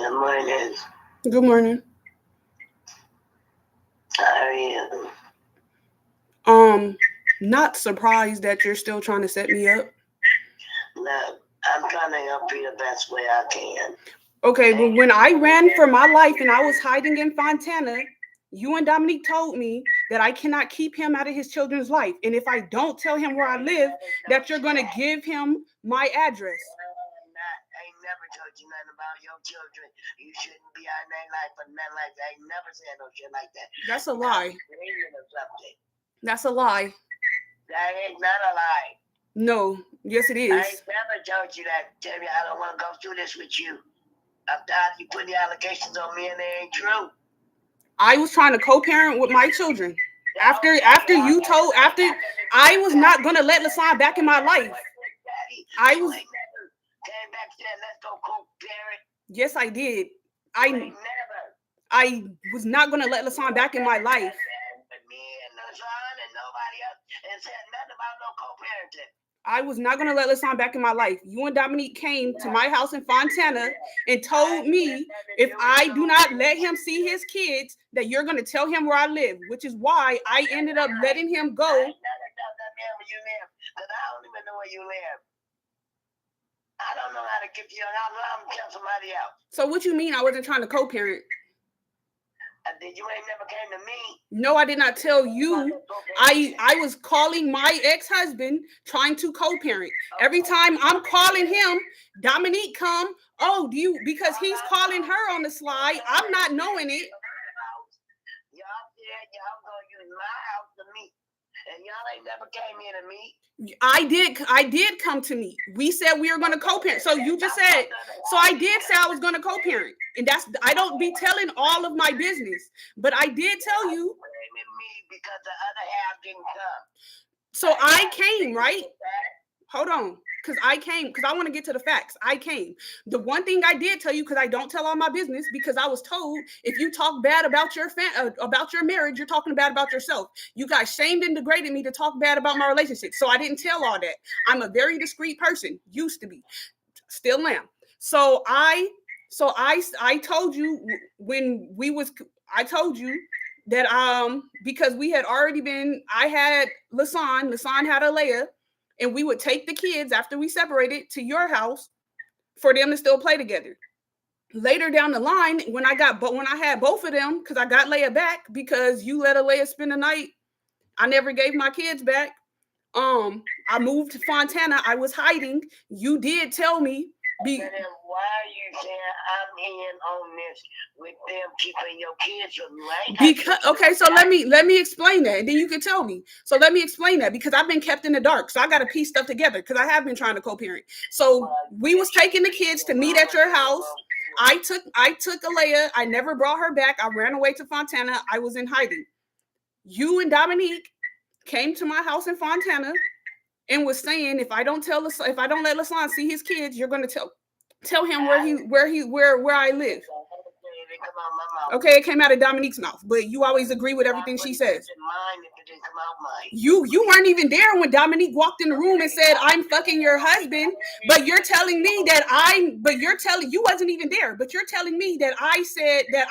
Good morning. Good morning. How are you? Not surprised that you're still trying to set me up. Look, I'm trying to help you the best way I can. Okay, well, when I ran for my life and I was hiding in Fontana, you and Dominique told me that I cannot keep him out of his children's life. And if I don't tell him where I live, that you're going to give him my address. I ain't never told you nothing about your children. You shouldn't be out in their life or nothing like that. I ain't never said no shit like that. That's a lie. Something. That's a lie. That is not a lie. No, yes it is. I ain't never told you that. Tell me I don't want to go through this with you. After you put the allegations on me and they ain't true. I was trying to co-parent with my children. After I was not gonna let LaSagne back in my life. I was came back and said, let's go co-parent. Yes, I did. I was not gonna let LaSagne back in my life. Me and LaSagne and nobody else and said nothing about no co-parenting. I was not going to let LaSagne back in my life. You and Dominique came to my house in Fontana and told me if I do not let him see his kids, that you're going to tell him where I live, which is why I ended up letting him go. I never tell them where you live, because I don't even know where you live. I don't know how to give you an I'm tell somebody else. So what you mean I wasn't trying to co-parent? You ain't never came to me. No, I did not tell you. I was calling my ex-husband trying to co-parent. Every time I'm calling him, Dominique come. Oh, do you? Because he's calling her on the slide. I'm not knowing it. Y'all gonna use my house to meet, and y'all ain't never came here to meet. I did come to meet. We said we were going to co-parent. So you just said. So I did say I was going to co-parent. And I don't be telling all of my business, but I did tell you. Because the other half didn't come. So I came, right? Hold on, because I want to get to the facts. I came. The one thing I did tell you, because I don't tell all my business, because I was told if you talk bad about your marriage, you're talking bad about yourself. You guys shamed and degraded me to talk bad about my relationship. So I didn't tell all that. I'm a very discreet person. Used to be. Still am. So I told you I told you that because we had already been, I had LaSagne had Alea, and we would take the kids after we separated to your house for them to still play together. Later down the line, when I had both of them, because I got Leia back because you let Alea spend the night, I never gave my kids back. I moved to Fontana. I was hiding. You did tell me. Why are you saying I'm in on this with them keeping your kids from life? Because okay, so let me explain that, and then you can tell me. So let me explain that, because I've been kept in the dark, so I got to piece stuff together because I have been trying to co-parent. So we was taking the kids to meet at your house. I took Alea. I never brought her back. I ran away to Fontana. I was in hiding. You and Dominique came to my house in Fontana and was saying if I don't let LaSagne see his kids, you're going to tell him where I live. Okay, it came out of Dominique's mouth, but you always agree with everything she says. You weren't even there when Dominique walked in the room and said, "I'm fucking your husband," but you're telling me that you wasn't even there, but you're telling me that I said that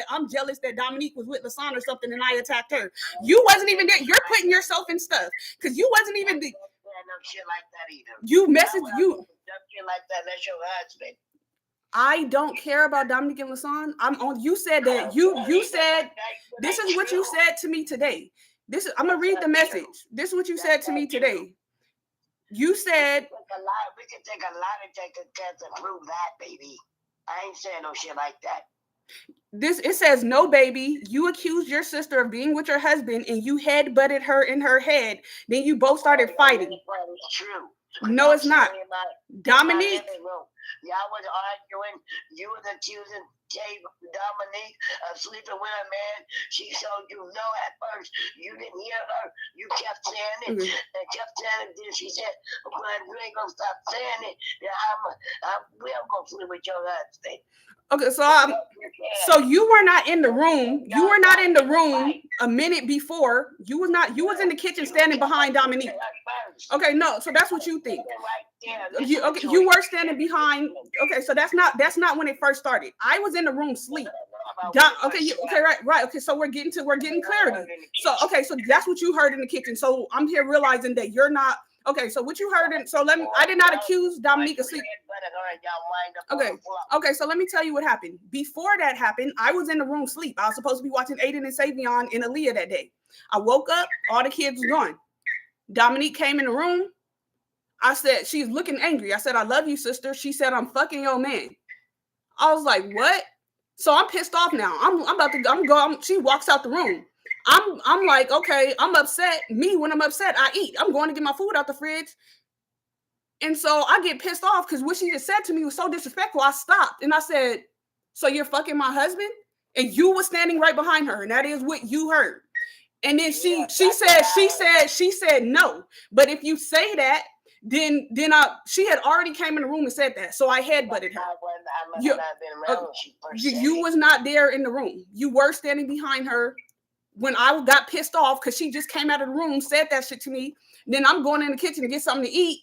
I'm jealous that Dominique was with LaSagne or something and I attacked her. You wasn't even there. You're putting yourself in stuff because you wasn't even there. No shit like that either. You messaged you. Shit like that. That's your husband. I don't care about Dominique and LaSagne. You said that you said this is what you said to me today. I'm gonna read the message. This is what you said to me today. You said we can take a lot of tests to prove that, baby. I ain't saying no shit like that. It says, no, baby, you accused your sister of being with your husband and you head-butted her in her head. Then you both started fighting. It's true. No, it's not. Dominique. Y'all was arguing. You was accusing Dominique of sleeping with a man. She showed you no at first. You didn't hear her. You kept saying it and kept saying it. Then she said, "Well, you ain't gonna stop saying it. Then I will go sleep with your husband." Okay, so you were not in the room. You were not in the room a minute before. You was in the kitchen standing behind Dominique. Okay, no, so that's what you think. You were standing behind. Okay, so that's not when it first started. I was in the room sleep. Right. Okay, so we're getting clarity. So so that's what you heard in the kitchen. So I'm here realizing that you're not. Okay, so what you heard I did not accuse Dominique of sleep. Okay, so let me tell you what happened. Before that happened, I was in the room sleep. I was supposed to be watching Aiden and Savion and Aaliyah that day. I woke up, all the kids were gone. Dominique came in the room. I said, she's looking angry. I said, I love you, sister. She said, I'm fucking your man. I was like, what? So I'm pissed off now. I'm about to go. She walks out the room. I'm like, okay, I'm upset. Me, when I'm upset, I eat. I'm going to get my food out the fridge. And so I get pissed off because what she just said to me was so disrespectful. I stopped and I said, so you're fucking my husband? And you were standing right behind her. And that is what you heard. And then she said no. But if you say that, then she had already came in the room and said that. So I headbutted her. You was not there in the room. You were standing behind her when I got pissed off because she just came out of the room, said that shit to me. Then I'm going in the kitchen to get something to eat.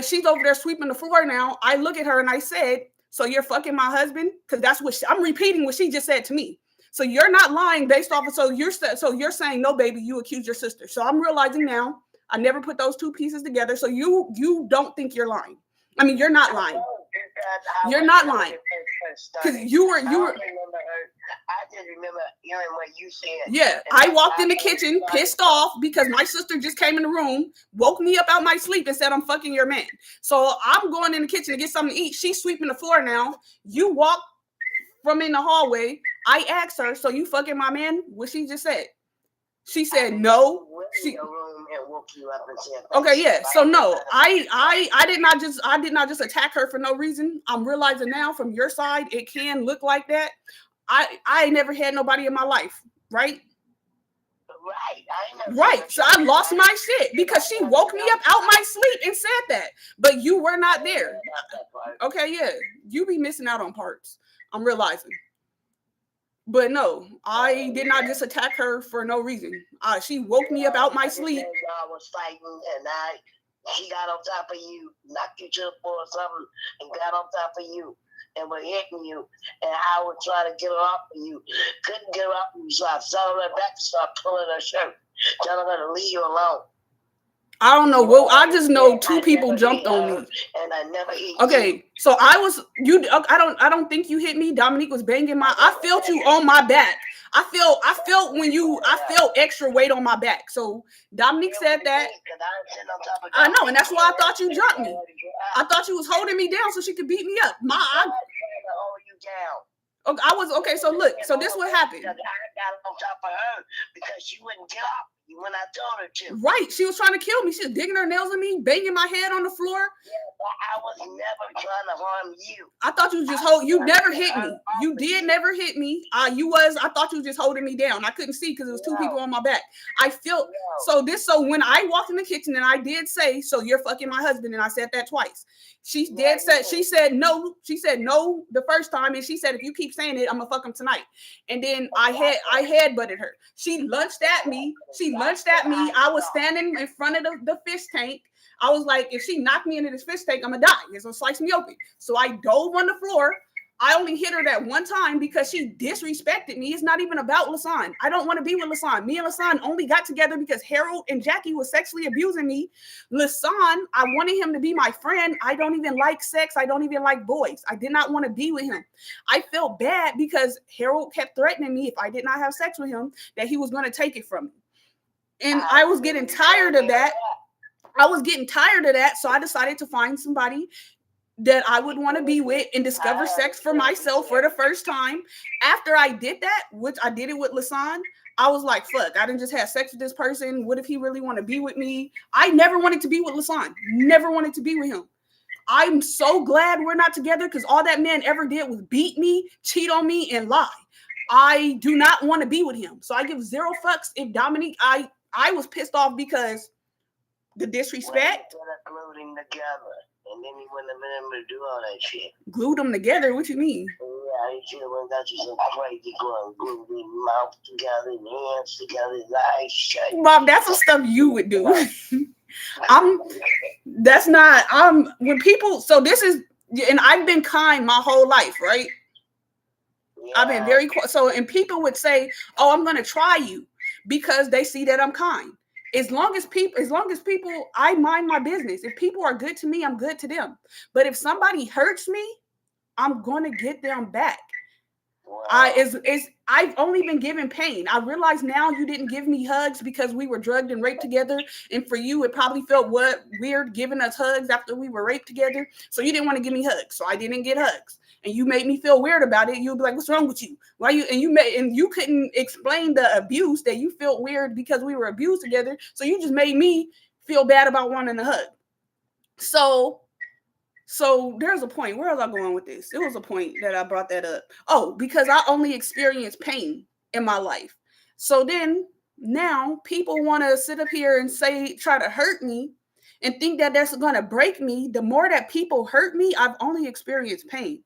She's over there sweeping the floor now. I look at her and I said, so you're fucking my husband? Because that's what I'm repeating what she just said to me. So you're not lying based off of, so you're saying, no, baby, you accused your sister. So I'm realizing now, I never put those two pieces together. So you don't think you're lying. I mean, you're not lying. You're not lying. Because you were. I just remember hearing what you said. Yeah, I walked in the kitchen pissed off because my sister just came in the room, woke me up out my sleep and said, I'm fucking your man. So I'm going in the kitchen to get something to eat. She's sweeping the floor now. You walk from in the hallway. I asked her, so you fucking my man? What she just said? She said no. Okay, yeah. So no, I did not just attack her for no reason. I'm realizing now from your side it can look like that. I never had nobody in my life, right? Right. So I lost my shit because she woke me up out my sleep and said that. But you were not there. Okay, yeah. You be missing out on parts. I'm realizing. But no, I did not just attack her for no reason. She woke me up out my sleep. I was fighting and she got on top of you, knocked you to the floor or something, and got on top of you and were hitting you. And I would try to get her off of you. Couldn't get her off of you, so I sat her back and started pulling her shirt, telling her to leave you alone. I don't know. Well, I just know two people jumped on me. And I never hit you. So I don't think you hit me. Dominique was banging I felt you on my back. I felt extra weight on my back. So Dominique said that. I know, and that's why I thought you dropped me. I thought you was holding me down so she could beat me up. So look, so this what happened. I got on top of her because she wouldn't get up when I told her to. Right, she was trying to kill me. She was digging her nails in me, banging my head on the floor. Yeah, but I was never trying to harm you. I thought you was just you never hit me. You did never hit me. I thought you was just holding me down. I couldn't see because it was two people on my back. I felt so when I walked in the kitchen and I did say, so you're fucking my husband, and I said that twice. She said no. She said no the first time, and she said, if you keep saying it, I'm gonna fuck him tonight. And then I headbutted her. She lunged at me. I was standing in front of the fish tank. I was like, if she knocked me into this fish tank, I'm gonna die. It's gonna slice me open. So I dove on the floor. I only hit her that one time because she disrespected me. It's not even about Lasan. I don't want to be with Lasan. Me and Lasan only got together because Harold and Jackie was sexually abusing me. Lasan, I wanted him to be my friend. I don't even like sex. I don't even like boys. I did not want to be with him. I felt bad because Harold kept threatening me if I did not have sex with him, that he was going to take it from me. And I was getting tired of that. So I decided to find somebody that I would want to be with and discover sex for myself for the first time. After I did that, which I did it with Lasan, I was like, fuck, I didn't just have sex with this person. What if he really want to be with me? I never wanted to be with Lasan. Never wanted to be with him. I'm so glad we're not together because all that man ever did was beat me, cheat on me, and lie. I do not want to be with him. So I give zero fucks if Dominique, I was pissed off because the disrespect. And then he wouldn't have been able to do all that shit. Glued them together? What you mean? Yeah, he should have got you some crazy going, glued his mouth together, his hands together, his eyes shut. Bob, that's some stuff you would do. That's not, when people, so this is, and I've been kind my whole life, right? Yeah. I've been very, so, and people would say, oh, I'm going to try you because they see that I'm kind. As long as people, I mind my business. If people are good to me, I'm good to them. But if somebody hurts me, I'm going to get them back. Wow. I've only been given pain. I realize now you didn't give me hugs because we were drugged and raped together. And for you, it probably felt weird giving us hugs after we were raped together. So you didn't want to give me hugs. So I didn't get hugs. And you made me feel weird about it. You'd be like, what's wrong with you? Why you, and you couldn't explain the abuse that you felt weird because we were abused together. So you just made me feel bad about wanting a hug. So there's a point. Where was I going with this? It was a point that I brought that up. Oh, because I only experienced pain in my life. So then now people want to sit up here and try to hurt me and think that that's going to break me. The more that people hurt me, I've only experienced pain.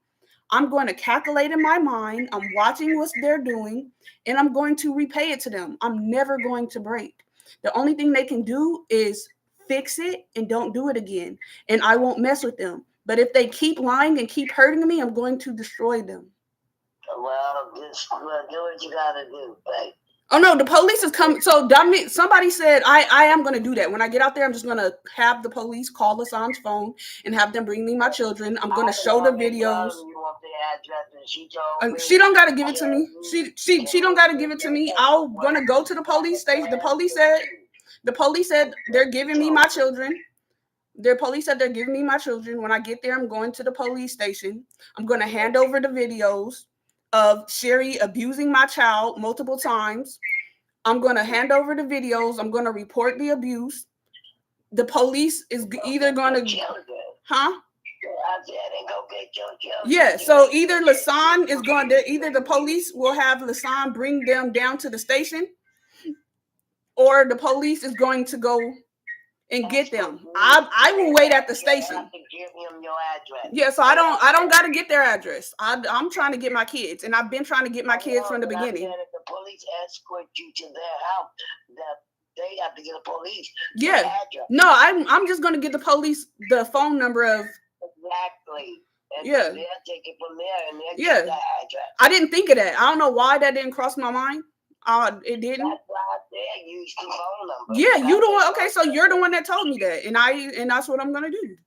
I'm going to calculate in my mind. I'm watching what they're doing and I'm going to repay it to them. I'm never going to break. The only thing they can do is fix it and don't do it again. And I won't mess with them. But if they keep lying and keep hurting me, I'm going to destroy them. Well, just do what you gotta do, right? Oh no, the police is coming. So Dominic, somebody said I am going to do that. When I get out there, I'm just going to have the police call Hassan's phone and have them bring me my children. I'm going to show the videos. She don't got to give it to me. She don't got to give it to me. I'm going to go to the police station. The police said they're giving me my children. Their police said they're giving me my children. When I get there, I'm going to the police station. I'm going to hand over the videos of Sherry abusing my child multiple times. I'm going to hand over the videos. I'm going to report the abuse. The police is either going to... Huh? Yeah, so either Lasan is going to... Either the police will have Lasan bring them down to the station, or the police is going to go and get them. I will wait at the station. Yeah, so I don't got to get their address. I'm trying to get my kids, and I've been trying to get my kids from the beginning. If the police escort you to their house, they have to get a police. Yeah. No, I'm just gonna get the police the phone number of. Exactly. And yeah. They'll take it from there, and they'll get the address. I didn't think of that. I don't know why that didn't cross my mind. It didn't. That's why I said use the phone number. Yeah, you the one. Okay, so you're the one that told me that, and that's what I'm gonna do.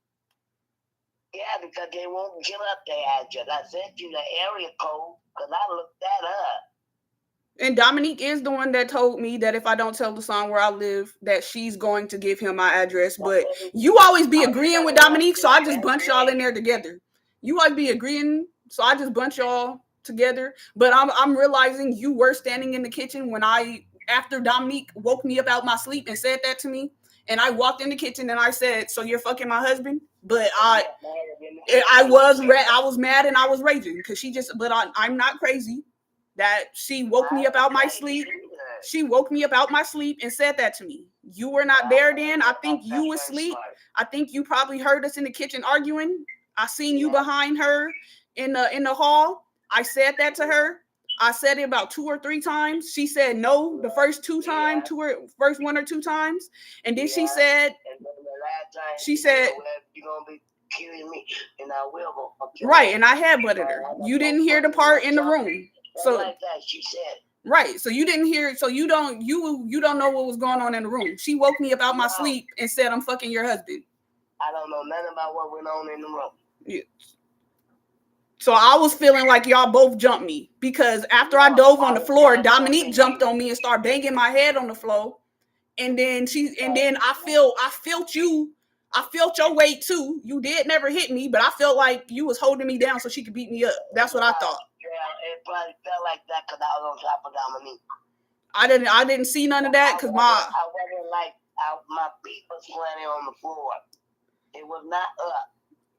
Yeah, because they won't give up their address. I sent you the area code because I looked that up. And Dominique is the one that told me that if I don't tell the son where I live, that she's going to give him my address. But you always be agreeing with Dominique, so I just bunch y'all in there together. You always be agreeing, so I just bunch y'all together. But I'm realizing you were standing in the kitchen when after Dominique woke me up out my sleep and said that to me, and I walked in the kitchen and I said, "So you're fucking my husband?" But I was mad and I was raging because I'm not crazy. That she woke me up out my sleep. She woke me up out my sleep and said that to me. You were not there then. I think you was asleep. I think you probably heard us in the kitchen arguing. I seen you behind her in the hall. I said that to her. I said it about 2 or 3 times. She said no the first 2 times, first 1 or 2 times. And then she said, you're gonna be killing me and I will. Right, and I had butted her. You didn't hear the part in the room. So like that, she said. Right. So you didn't hear it. So you don't know what was going on in the room. She woke me up out my sleep and said, "I'm fucking your husband." I don't know nothing about what went on in the room. Yeah. So I was feeling like y'all both jumped me because after I dove on the floor, Dominique jumped on me and started banging my head on the floor. And then I felt your weight too. You did never hit me, but I felt like you was holding me down so she could beat me up. That's what I thought. Yeah, it probably felt like that because I was on top of Dominique. I didn't see none of that because my feet was planted on the floor. It was not up.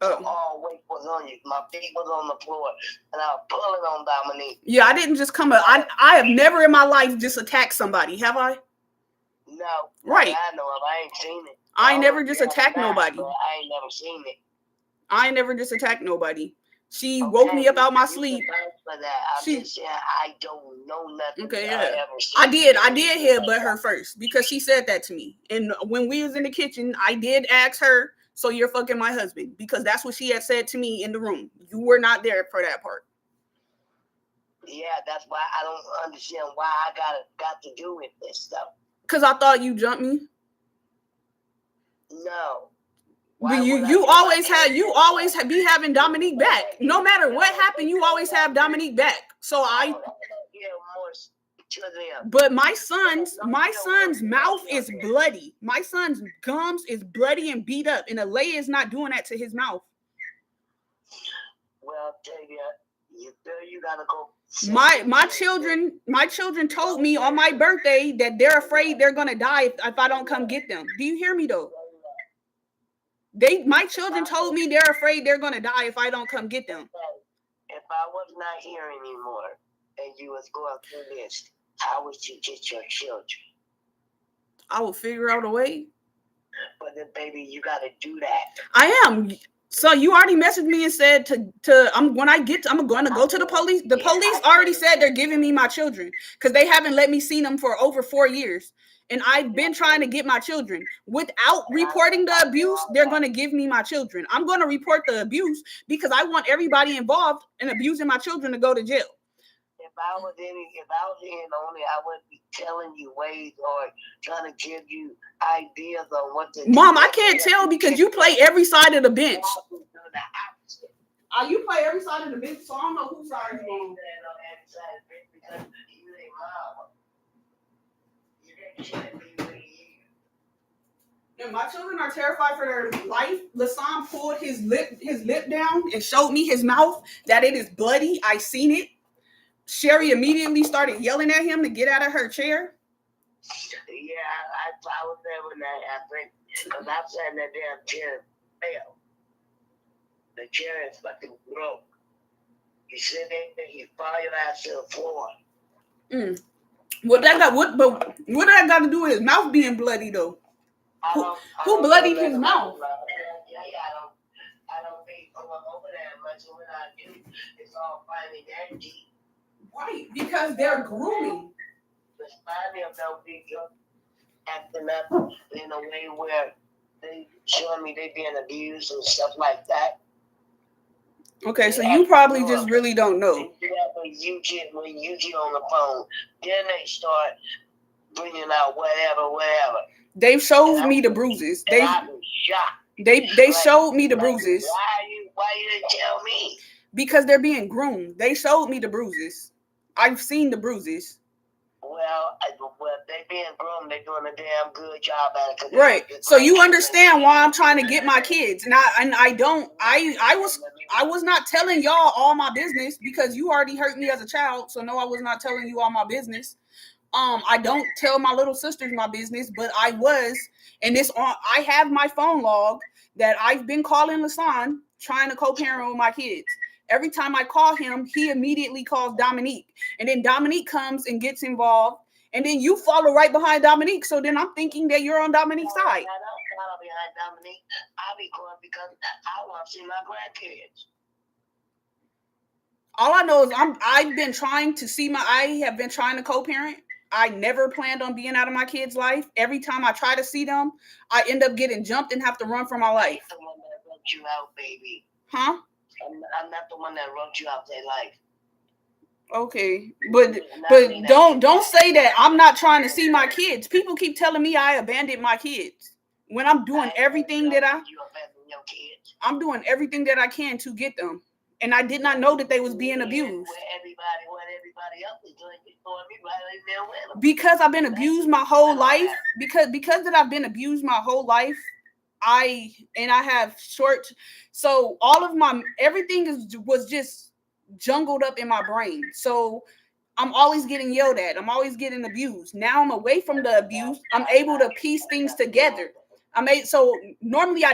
So all weight was on you. My feet was on the floor, and I was pulling on Dominique. Yeah, I didn't just come up. I have never in my life just attacked somebody. Have I? No. Right. I know of. I ain't seen it. I ain't never just attacked nobody. I ain't never seen it. I ain't never just attacked nobody. She woke me up out my You sleep. can vouch for that. I'm just saying I don't know nothing. Okay, I yeah. ever seen I did headbutt her first because she said that to me. And when we was in the kitchen, I did ask her, so you're fucking my husband? Because that's what she had said to me in the room. You were not there for that part. Yeah, that's why I don't understand why I got to do with this stuff. Because I thought you jumped me. No. But you always be having Dominique back. No matter what happened, you always have Dominique back. So but my son's mouth is bloody. My son's gums is bloody and beat up, and Alea is not doing that to his mouth. Well, I'll tell you gotta go. My children told me on my birthday that they're afraid they're gonna die if I don't come get them. Do you hear me though? My children told me they're afraid they're gonna die if I don't come get them. If I was not here anymore and you was going through this, how would you get your children? I will figure out a way. But then, baby, you gotta do that. I am. So you already messaged me and said I'm going to go to the police. The police already said they're giving me my children because they haven't let me see them for over 4 years. And I've been trying to get my children. Without reporting the abuse, they're going to give me my children. I'm going to report the abuse because I want everybody involved in abusing my children to go to jail. If I was in only, I wouldn't be telling you ways or trying to give you ideas on what to do. Mom, I can't tell because you play every side of the bench. You play every side of the bench, so I don't know whose side you're on. And my children are terrified for their life. Lasan pulled his lip down and showed me his mouth that it is bloody. I seen it. Sherry immediately started yelling at him to get out of her chair. Yeah, I was there when that happened because I sat in that damn chair fell. The chair is fucking broke. You sit there, you fall your ass to the floor. What that got to do with his mouth being bloody though? Who bloodied his mouth? I don't think I'm over that much. When I do, it's all fine and dandy. Right, because they're grooming. The spine of them people acting up in a way where they showing me they being abused and stuff like that. Okay, so you probably just really don't know. When you get on the phone, then they start bringing out whatever. They showed me the bruises. I was shocked. They showed me the bruises. Why you didn't tell me? Because they're being groomed. They showed me the bruises. I've seen the bruises. Well, if they being groomed, they're doing a damn good job at it. Right. So you understand why I'm trying to get my kids. And I was not telling y'all all my business because you already hurt me as a child. So no, I was not telling you all my business. I don't tell my little sisters my business, but I was, and I have my phone log that I've been calling Lasan trying to co-parent with my kids. Every time I call him, he immediately calls Dominique. And then Dominique comes and gets involved. And then you follow right behind Dominique. So then I'm thinking that you're on Dominique's side. I don't follow behind Dominique. I'll be going because I want to see my grandkids. All I know is I have been trying to co-parent. I never planned on being out of my kids' life. Every time I try to see them, I end up getting jumped and have to run for my life. I'm the one that wrote you out, baby. Huh? I'm not the one that wrote you out their life. Okay, but don't say that I'm not trying to see my kids. People keep telling me I abandoned my kids when I'm doing everything that I'm doing everything that I can to get them, and I did not know that they was being abused. What everybody else is doing, you throwing me right in there with them. Because I've been abused my whole life. Because that I've been abused my whole life. I have so all of everything was just jungled up in my brain. So I'm always getting yelled at. I'm always getting abused. Now I'm away from the abuse. I'm able to piece things together. So normally I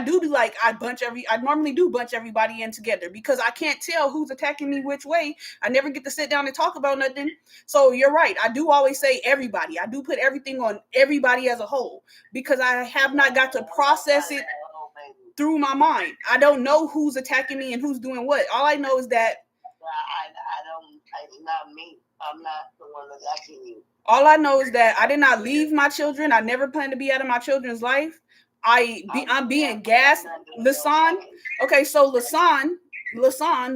normally do bunch everybody in together because I can't tell who's attacking me which way. I never get to sit down and talk about nothing. So you're right. I do always say everybody. I do put everything on everybody as a whole because I have not got to process it. through my mind. I don't know who's attacking me and who's doing what. All I know is that I don't. It's not me. I'm not the one attacking you. All I know is that I did not leave my children. I never plan to be out of my children's life. I'm being gassed. Lasan. Okay, so Lasan,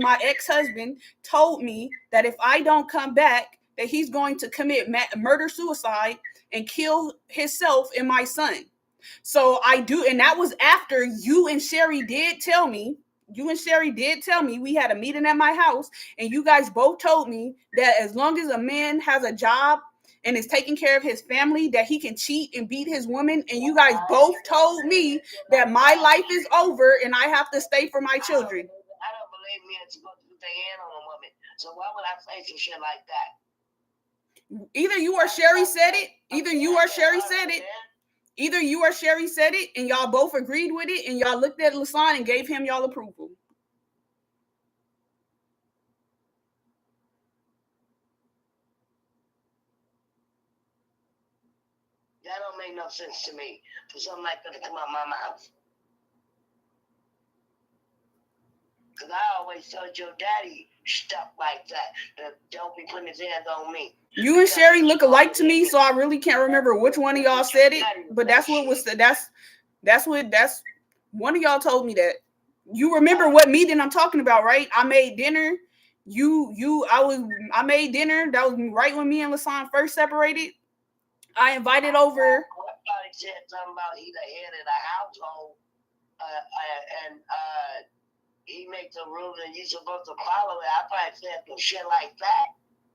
my ex-husband, told me that if I don't come back, that he's going to commit murder suicide and kill himself and my son. So I do, and that was after you and Sherry did tell me. We had a meeting at my house, and you guys both told me that as long as a man has a job and is taking care of his family, that he can cheat and beat his woman. And you guys both told me that my life is over and I have to stay for my children. I don't believe men are supposed to put their hand on a woman. So why would I say some shit like that? Either you or Sherry said it. Either you or Sherry said it, and y'all both agreed with it, and y'all looked at Lasan and gave him y'all approval. That don't make no sense to me. For something like that to come out of my mouth. Because I always told your daddy stuff like that don't be putting his hands on me. You and Sherry look alike to me, so I really can't remember which one of y'all said it. But that's what was said. That's one of y'all told me that. You remember what meeting I'm talking about, right? I made dinner. I made dinner. That was right when me and Lasan first separated. I invited over. Somebody said something about he the head of the household, and he makes the rules and you're supposed to follow it. I probably said some shit like that.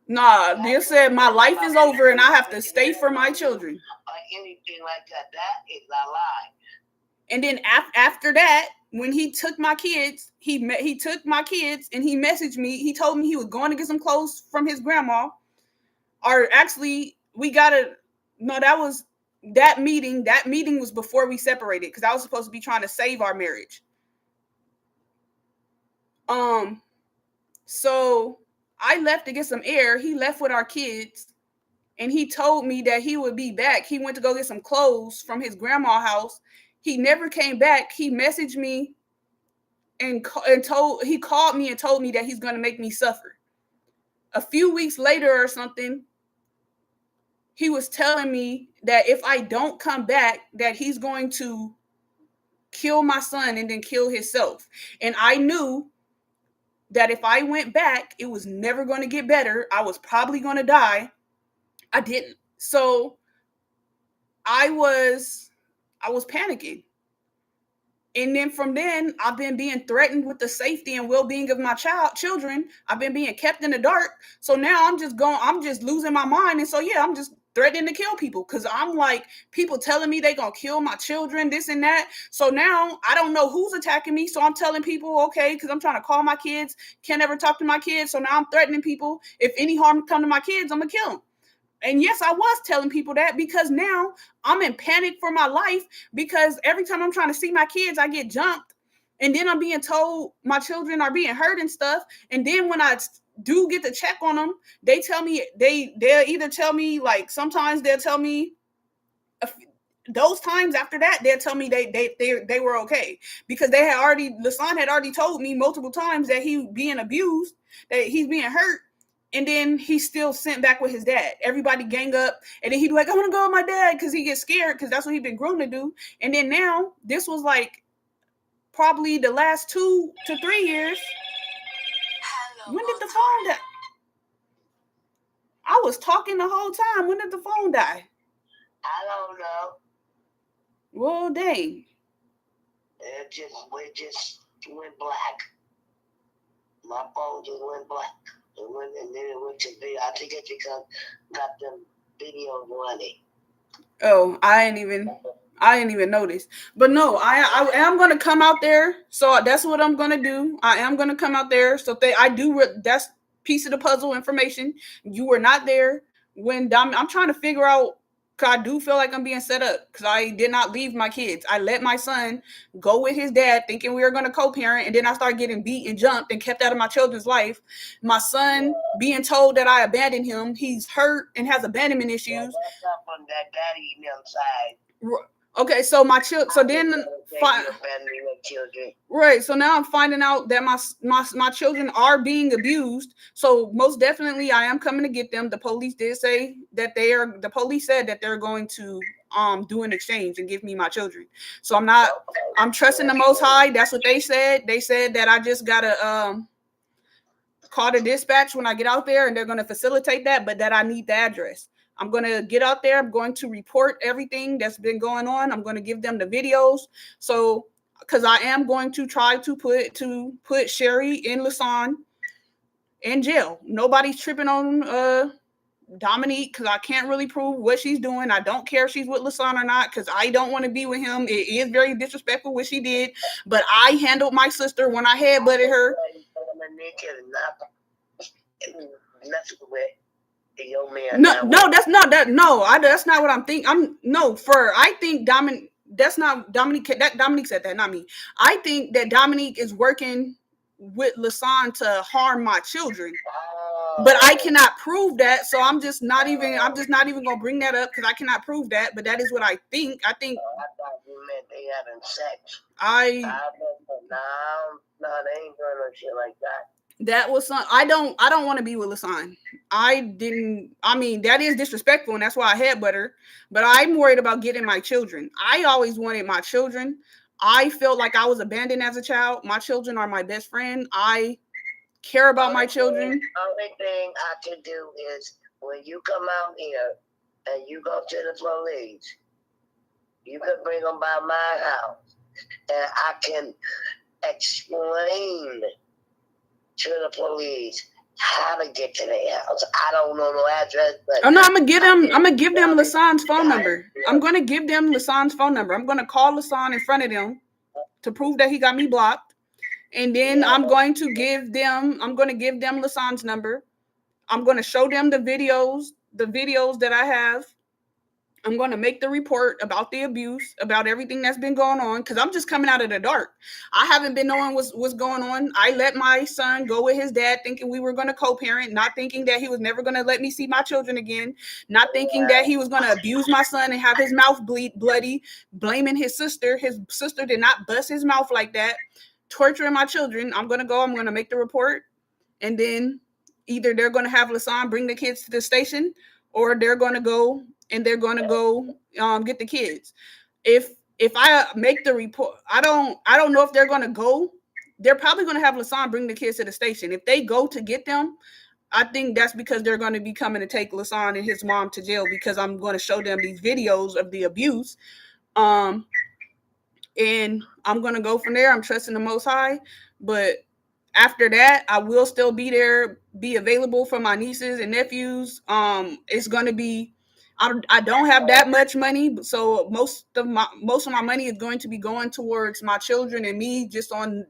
Nah, they said my life is over and I have to stay for my children. Or anything like that. That is a lie. And then after that, when he took my kids, he took my kids and he messaged me. He told me he was going to get some clothes from his grandma. Or actually, that meeting. That meeting was before we separated because I was supposed to be trying to save our marriage. So I left to get some air. He left with our kids, and he told me that he would be back. He went to go get some clothes from his grandma's house. He never came back. He messaged me and he called me and told me that he's going to make me suffer. A few weeks later or something, he was telling me that if I don't come back, that he's going to kill my son and then kill himself. And I knew that if I went back, it was never going to get better. I was probably going to die. I didn't. So I was panicking. And then from then, I've been being threatened with the safety and well-being of my children. I've been being kept in the dark. So now I'm just losing my mind. And so, yeah, I'm just threatening to kill people because I'm like, people telling me they going to kill my children, this and that. So now I don't know who's attacking me. So I'm telling people, okay, because I'm trying to call my kids, can't ever talk to my kids. So now I'm threatening people. If any harm come to my kids, I'm going to kill them. And yes, I was telling people that because now I'm in panic for my life because every time I'm trying to see my kids, I get jumped. And then I'm being told my children are being hurt and stuff. And then when I do get to check on them, they tell me they'll either tell me, like, sometimes they'll tell me those times after that, they'll tell me they were okay because Lasan had already told me multiple times that he being abused, that he's being hurt. And then he's still sent back with his dad. Everybody gang up. And then he'd be like, I want to go with my dad because he gets scared because that's what he's been groomed to do. And then now, this was like probably the last 2 to 3 years. Hello, when did the phone die? I was talking the whole time. When did the phone die? I don't know. Well, dang. It just went black. My phone just went black. And then it went to video. I think it's because got them videos running. Oh, I didn't even notice. But no, I am gonna come out there. So that's what I'm gonna do. I am gonna come out there. So that's piece of the puzzle information. You were not there when I'm trying to figure out. Cause I do feel like I'm being set up because I did not leave my kids. I let my son go with his dad thinking we were going to co-parent. And then I started getting beat and jumped and kept out of my children's life. My son being told that I abandoned him. He's hurt and has abandonment issues. Yeah, that's not from that daddy side. Okay, so my children. So then, children. Right. So now I'm finding out that my children are being abused. So most definitely I am coming to get them. The police did say that the police said that they're going to do an exchange and give me my children. So I'm trusting the Most High. That's what they said. They said that I just gotta call the dispatch when I get out there and they're gonna facilitate that, but that I need the address. I'm going to get out there. I'm going to report everything that's been going on. I'm going to give them the videos. So, because I am going to try to put Sherry and Lasan in jail. Nobody's tripping on Dominique because I can't really prove what she's doing. I don't care if she's with Lasan or not because I don't want to be with him. It is very disrespectful what she did, but I handled my sister when I headbutted her. Dominique is not messing with your man. No, that's not that. No, that's not what I'm thinking. I think Dominique. That's not Dominique. That Dominique said that, not me. I think that Dominique is working with Lasan to harm my children, but I cannot prove that. So I'm just not even gonna bring that up because I cannot prove that. But that is what I think. I think. I thought you meant they having sex. No, they ain't doing no shit like that. That was some. I don't want to be with Lasan. That is disrespectful, and that's why I headbutt her. But I'm worried about getting my children. I always wanted my children. I felt like I was abandoned as a child. My children are my best friend. I care about my children. Only thing I can do is when you come out here and you go to the police, you can bring them by my house, and I can explain to the police how to get to their house. I don't know no address, but I'm gonna give them Lasan's phone number. I'm gonna give them Lasan's phone number. I'm gonna call Lasan in front of them to prove that he got me blocked. And then I'm going to give them Lasan's number. I'm gonna show them the videos that I have. I'm going to make the report about the abuse, about everything that's been going on, because I'm just coming out of the dark. I haven't been knowing what's going on. I let my son go with his dad thinking we were going to co-parent, not thinking that he was never going to let me see my children again, not thinking that he was going to abuse my son and have his mouth bloody, blaming his sister. His sister did not bust his mouth like that, torturing my children. I'm going to make the report, and then either they're going to have Lasan bring the kids to the station, or they're going to go get the kids. If I make the report, I don't know if they're going to go. They're probably going to have Lasan bring the kids to the station. If they go to get them, I think that's because they're going to be coming to take Lasan and his mom to jail, because I'm going to show them these videos of the abuse. And I'm going to go from there. I'm trusting the Most High. But after that, I will still be there, be available for my nieces and nephews. It's going to be, I don't have that much money, so most of my money is going to be going towards my children and me, just on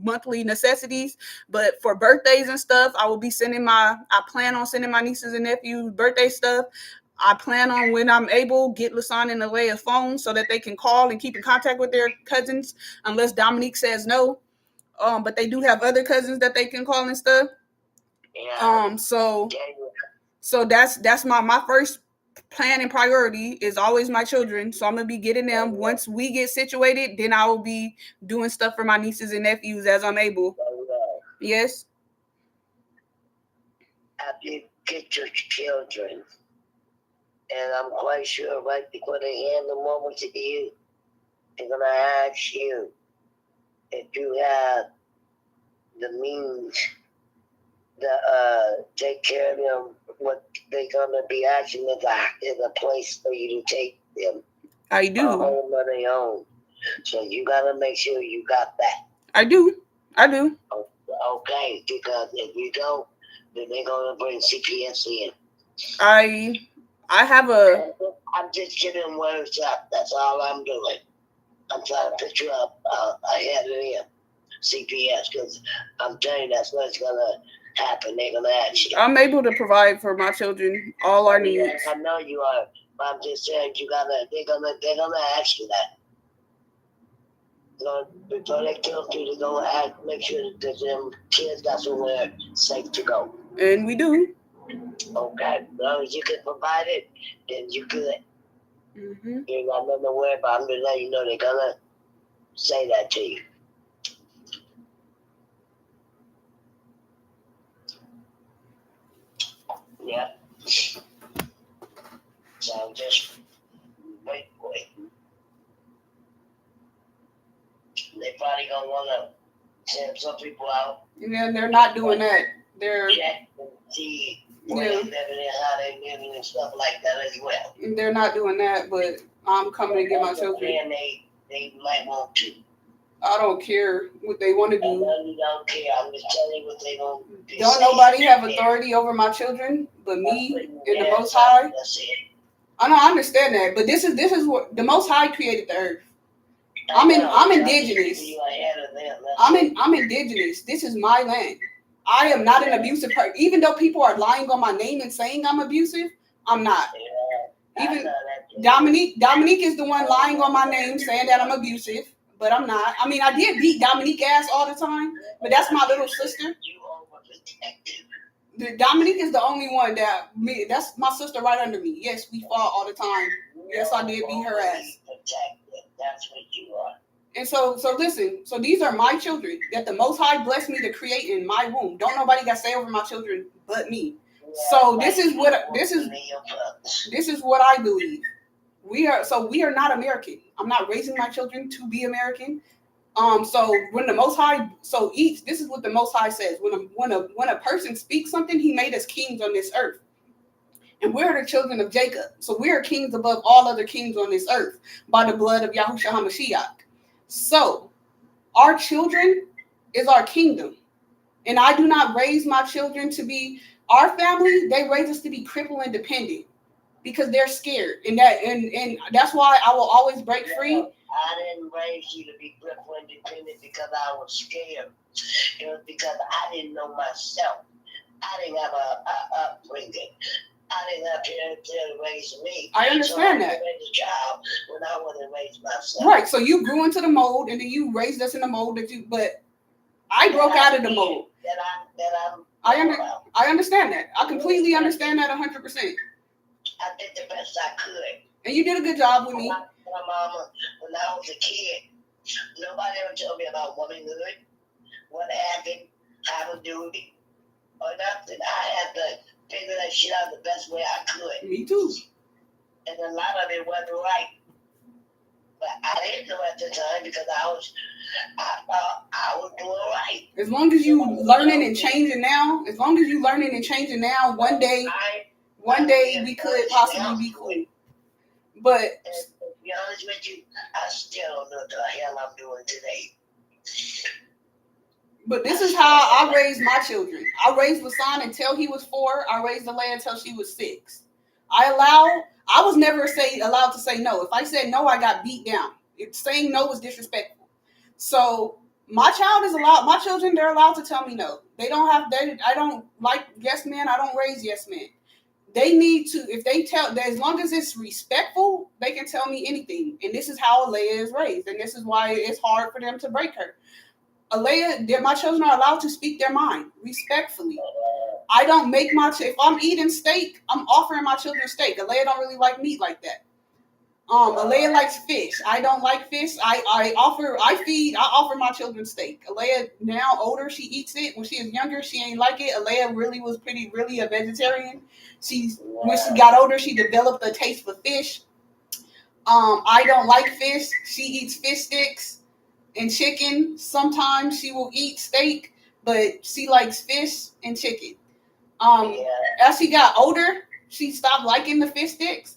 monthly necessities. But for birthdays and stuff, I plan on sending my nieces and nephews birthday stuff. I plan on, when I'm able, get Lasan in the way of phone so that they can call and keep in contact with their cousins, unless Dominique says no. But they do have other cousins that they can call and stuff. Yeah. So that's my first plan and priority is always my children. So I'm gonna be getting them. Once we get situated, then I will be doing stuff for my nieces and nephews as I'm able. Yes. After you get your children, and I'm quite sure right before they hand them over to you, they're gonna ask you if you have the means to take care of them. What they're gonna be asking is a place for you to take them. I do. A home of their own. So you gotta make sure you got that. I do. Okay, because if you don't, then they're gonna bring CPS in. I have a. I'm just giving words up. That's all I'm doing. I'm trying to put you up ahead of them, CPS, because I'm telling you that's what's gonna happen. They're gonna ask you. I'm able to provide for my children all our needs. I know you are, but I'm just saying they're gonna ask you that. So before they kill you, they're gonna make sure that them kids got somewhere safe to go. And we do. Okay, as long as you can provide it, then you good. Mm-hmm. You ain't got nothing to worry about. I'm just letting you know they're gonna say that to you. Yeah. So just wait. They probably gonna wanna send some people out. Yeah, they're not doing that. They're check and see where they living and how they living and stuff like that as well. They're not doing that, but I'm coming to get my children. And they might want to. I don't care what they want to do. I know you don't care. I'm just telling you what they gonna do. Don't nobody have authority over my children but me and the Most High. That's it. I know, I understand that, but this is what the Most High created the earth. I'm indigenous. I'm indigenous. This is my land. I am not an abusive person. Even though people are lying on my name and saying I'm abusive, I'm not. Even Dominique is the one lying on my name saying that I'm abusive, but I'm not. I mean, I did beat Dominique ass all the time, but that's my little sister. Dominique is the only one that's my sister right under me. Yes, we fought all the time. Yes, I did beat her ass. That's what you are. And so listen. So these are my children that the Most High blessed me to create in my womb. Don't nobody got to say over my children but me. So this is what I believe. We are not American. I'm not raising my children to be American. So when the Most High, this is what the Most High says. When a person speaks something, he made us kings on this earth. And we're the children of Jacob. So we are kings above all other kings on this earth by the blood of Yahushua HaMashiach. So our children is our kingdom. And I do not raise my children to be our family. They raise us to be crippled and dependent because they're scared. And that's why I will always break free. I didn't raise you to be crippled and dependent because I was scared. It was because I didn't know myself. I didn't have a upbringing. I didn't have parents to raise me. I understand so I that. raised a child when I wasn't raised myself. Right. So you grew into the mold, and then you raised us in the mold but I broke out of the mold. I understand that. I completely understand that 100%. I did the best I could. And you did a good job with me. My mama, when I was a kid, nobody ever told me about womanhood, what happened, how to do it, or nothing. I had to figure that shit out the best way I could. Me too. And a lot of it wasn't right. But I didn't know at the time because I was doing right. As long as you learning and changing now, one day we could possibly be cool. But to be honest with you, I still don't know what the hell I'm doing today. But this is how I raised my children. I raised Lasan until he was 4. I raised Alea until she was 6. I was never allowed to say no. If I said no, I got beat down. Saying no was disrespectful. So my children, they're allowed to tell me no. I don't like yes men. I don't raise yes men. They need to, as long as it's respectful, they can tell me anything. And this is how Alea is raised. And this is why it's hard for them to break her. My children are allowed to speak their mind respectfully. I don't make if I'm eating steak, I'm offering my children steak. Alea don't really like meat like that. Alea likes fish. I don't like fish. I offer my children steak. Alea now older, she eats it. When she was younger, she ain't like it. Alea really was really a vegetarian. When she got older, she developed a taste for fish. I don't like fish. She eats fish sticks and chicken. Sometimes she will eat steak, but she likes fish and chicken. As she got older, she stopped liking the fish sticks.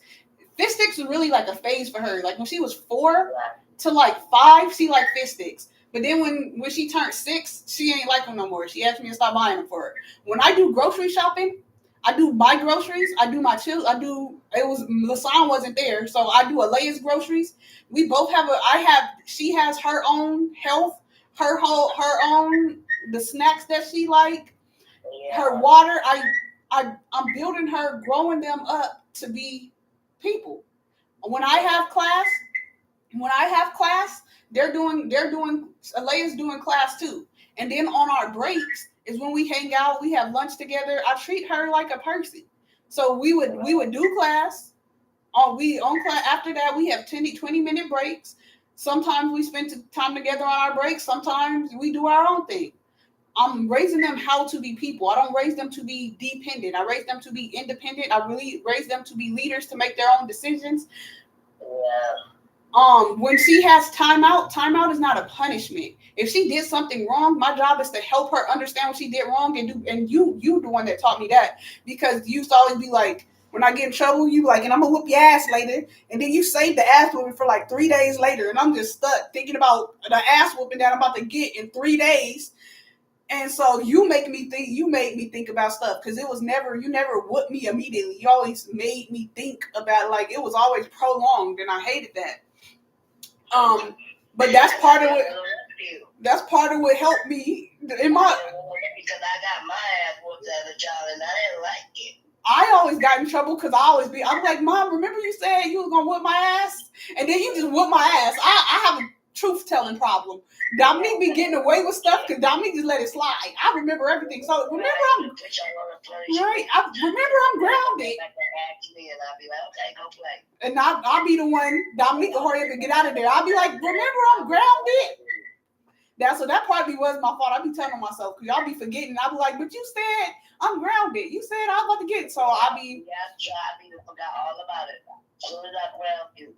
Fish sticks was really like a phase for her. Like when she was 4 to like 5, she liked fish sticks. But then when she turned 6, she ain't like them no more. She asked me to stop buying them for her. When I do grocery shopping, I do my groceries. Lasan wasn't there, so I do Alea's groceries. We both she has her own health, her own, the snacks that she like, her water. I'm building her, growing them up to be people. When I have class, they're doing Alea's doing class too. And then on our breaks is when we hang out, we have lunch together. I treat her like a person. So we would do class. On class after that, we have 20-minute breaks. Sometimes we spend time together on our breaks. Sometimes we do our own thing. I'm raising them how to be people. I don't raise them to be dependent. I raise them to be independent. I really raise them to be leaders, to make their own decisions. When she has timeout is not a punishment. If she did something wrong, my job is to help her understand what she did wrong and you the one that taught me that, because you used to always be like, when I get in trouble, you like, and I'm gonna whoop your ass later, and then you save the ass whooping for like 3 days later, and I'm just stuck thinking about the ass whooping that I'm about to get in 3 days. And so you made me think about stuff, because you never whooped me immediately. You always made me think about, like, it was always prolonged, and I hated that. But that's part of what helped me in my. Because I got my ass whooped as a child and I didn't like it. I always got in trouble because I'm like, Mom, remember you said you was gonna whoop my ass, and then you just whoop my ass. I have a truth telling problem. Dominique be getting away with stuff because Dominique just let it slide. I remember everything. So remember I'm grounded. And I'll be like, okay, go play. And I'll be the one, Dominique will hurry up and get out of there. I'll be like, remember I'm grounded. That probably was my fault. I be telling myself, because y'all be forgetting. I be like, but you said I'm grounded. You said I was about to get. So I be. Yeah, I be forgot all about it. As soon as I ground you,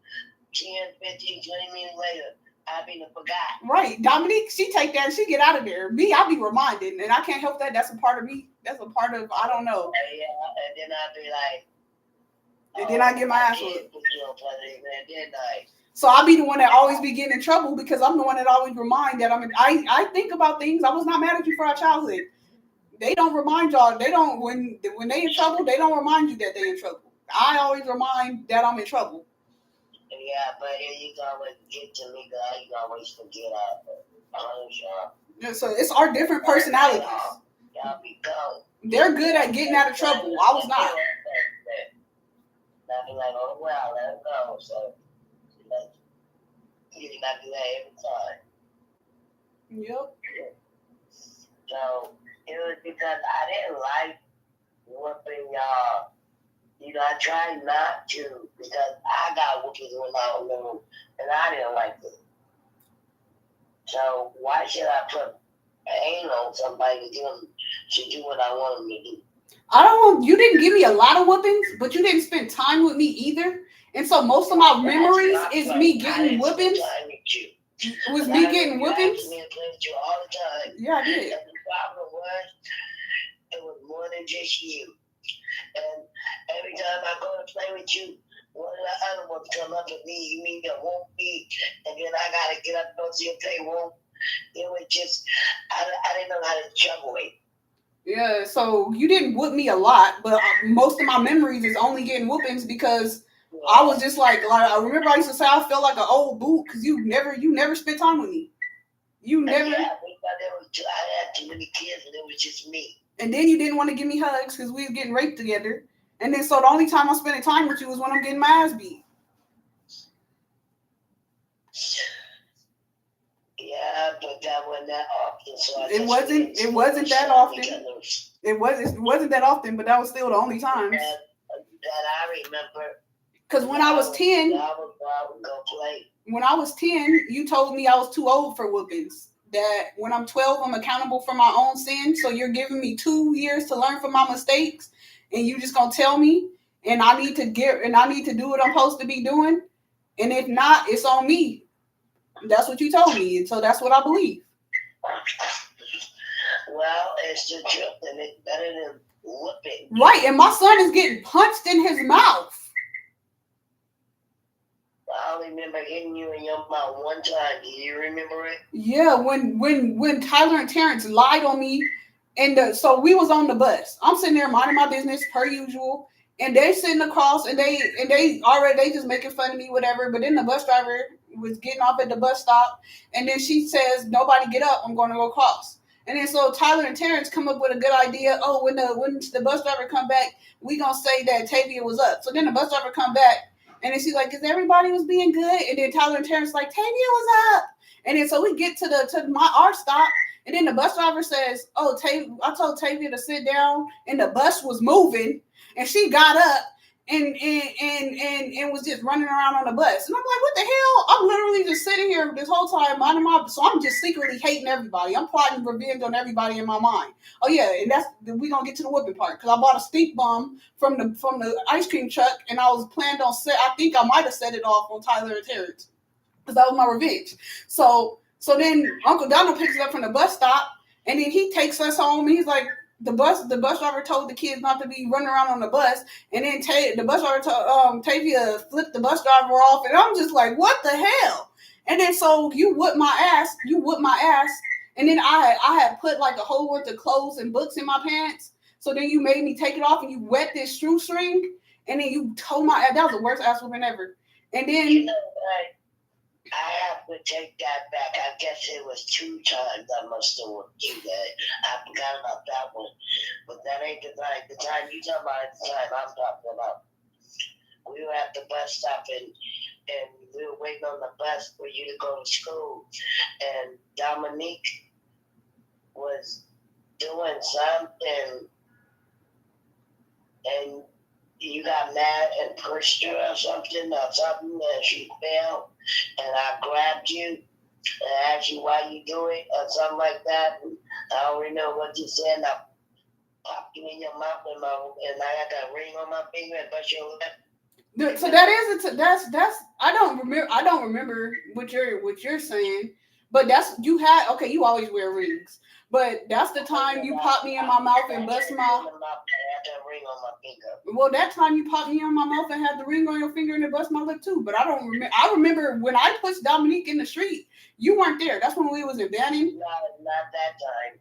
10, 15, 20 minutes later, I be forgot. Right. Dominique, she take that and she get out of there. Me, I be reminded. And I can't help that. That's a part of me. That's a part of, I don't know. Yeah, and then I be like. And then I get my ass whooped. So I'll be the one that always be getting in trouble, because I'm the one that always remind that I think about things. I was not mad at you for our childhood. They don't remind y'all. They don't, when they in trouble, they don't remind you that they in trouble. I always remind that I'm in trouble. Yeah, but you always get to me, God. You always forget y'all. So it's our different personalities. Y'all be gone. They're good at getting out of trouble. I was not. I be like, oh well, let it go. So you did not do that every time. Yep. So it was because I didn't like whooping y'all. You know, I tried not to, because I got whoopings when I was little, and I didn't like it. So why should I put pain on somebody to do what I want them to do? You didn't give me a lot of whoopings, but you didn't spend time with me either. And so most of my memories is me getting whoopings. It was me getting whoopings. All the time. Yeah, I did. And the problem was, it was more than just you. And every time I go to play with you, one of the other ones come up and me, you mean it won't be, and then I gotta get up and go see if they won't. It was just, I didn't know how to juggle it. Yeah, so you didn't whoop me a lot, but most of my memories is only getting whoopings, because I was just like I remember I used to say I felt like an old boot, because you never spent time with me. You never. Yeah, I had too many kids, and it was just me. And then you didn't want to give me hugs because we was getting raped together. And then so the only time I'm spending time with you is when I'm getting my ass beat. Yeah, but that wasn't that often. So it wasn't that often. It wasn't that often, but that was still the only times. That I remember. Because when I was 10, I would go play. When I was 10, you told me I was too old for whoopings. That when I'm 12, I'm accountable for my own sins. So you're giving me 2 years to learn from my mistakes, and you just gonna tell me, and I need to do what I'm supposed to be doing. And if not, it's on me. That's what you told me, and so that's what I believe. Well, it's the truth, and it's better than whooping. Right, and my son is getting punched in his mouth. I remember hitting you in your mouth one time. Do you remember it? Yeah, when Tyler and Terrence lied on me, and so we was on the bus. I'm sitting there minding my business per usual, and they sitting across, and they just making fun of me, whatever. But then the bus driver was getting off at the bus stop, and then she says, "Nobody get up. I'm going to go across." And then so Tyler and Terrence come up with a good idea. Oh, when the bus driver come back, we gonna say that Tavia was up. So then the bus driver come back. And then she's like, "Cause everybody was being good." And then Tyler and Terrence like, "Tavia was up." And then so we get to our stop, and then the bus driver says, "Oh, I told Tavia to sit down," and the bus was moving, and she got up, and was just running around on the bus. And I'm like, what the hell? I'm literally just sitting here this whole time minding my, so I'm just secretly hating everybody. I'm plotting revenge on everybody in my mind. Oh yeah, and that's we gonna get to the whipping part because I bought a steak bomb from the ice cream truck, and I was planned on I think I might have set it off on Tyler and Terrence because that was my revenge. So then Uncle Donald picks us up from the bus stop, and then he takes us home. And he's like, the bus driver told the kids not to be running around on the bus, and then the bus driver told Tavia flipped the bus driver off, and I'm just like, what the hell? And then so you whip my ass, and then I had put like a whole bunch of clothes and books in my pants. So then you made me take it off, and you wet this shoestring, and then you told my ass. That was the worst ass whooping ever. And then you know what? I have to take that back. I guess it was 2 times I must have whooped you that. I forgot about that one. But that ain't the time. The time you talking about is the time I'm talking about. We were at the bus stop and we were waiting on the bus for you to go to school. And Dominique was doing something and you got mad and pushed her or something, and she fell, and I grabbed you and asked you why you do it or something like that. And I don't remember what you said. And I popped you in your mouth and I got a ring on my finger and bust your lip. So that is that's I don't remember what you're saying, but that's you always wear rings. But that's the time you popped me in my mouth and bust my. Well, that time you popped me in my mouth and had the ring on your finger and it bust my lip too. But I don't remember. I remember when I pushed Dominique in the street. You weren't there. That's when we was in Banning. Not that time.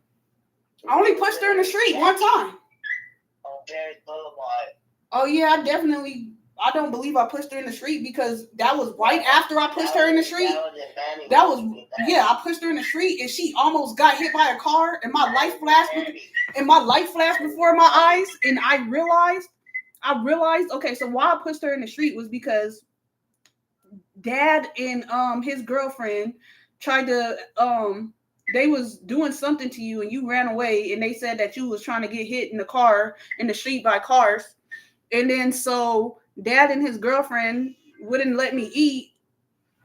I only pushed her in the street one time. On Paris Boulevard. Oh yeah, I don't believe I pushed her in the street because that was right after I pushed her in the street. I pushed her in the street and she almost got hit by a car and my light flashed before my eyes and I realized okay, so why I pushed her in the street was because Dad and his girlfriend tried to they was doing something to you and you ran away and they said that you was trying to get hit in the street by cars. And then so Dad and his girlfriend wouldn't let me eat.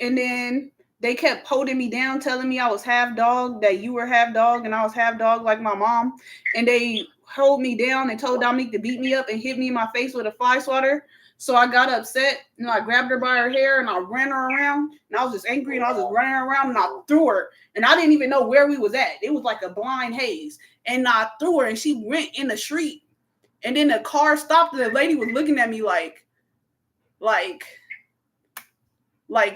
And then they kept holding me down, telling me I was half dog, that you were half dog, and I was half dog like my mom. And they held me down and told Dominique to beat me up and hit me in my face with a fly swatter. So I got upset and I grabbed her by her hair and I ran her around. And I was just angry and I was just running around and I threw her. And I didn't even know where we was at. It was like a blind haze. And I threw her and she went in the street. And then the car stopped and the lady was looking at me like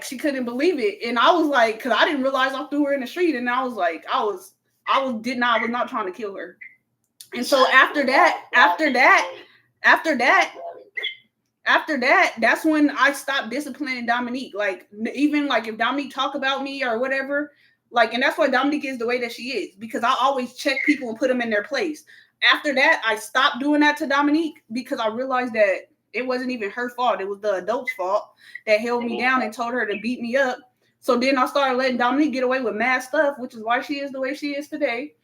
she couldn't believe it. And I was like, because I didn't realize I threw her in the street. And I was like, I was not trying to kill her. And so after that, that's when I stopped disciplining Dominique. Like, even like if Dominique talk about me or whatever, like, and that's why Dominique is the way that she is, because I always check people and put them in their place. After that, I stopped doing that to Dominique because I realized that it wasn't even her fault. It was the adult's fault that held me down and told her to beat me up. So then I started letting Dominique get away with mad stuff, which is why she is the way she is today.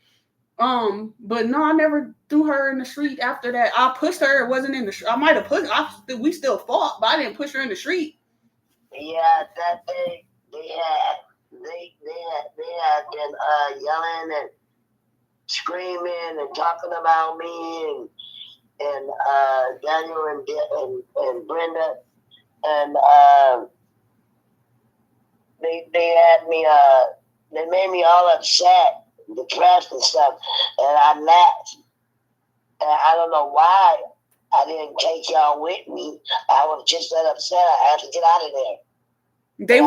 But no, I never threw her in the street after that. I pushed her. It wasn't in the street. I might have pushed. We still fought, but I didn't push her in the street. Yeah, that they had been yelling and screaming and talking about me and Daniel and Brenda and they had me they made me all upset, depressed and stuff, and I left. And I don't know why I didn't take y'all with me. I was just that upset. I had to get out of there. They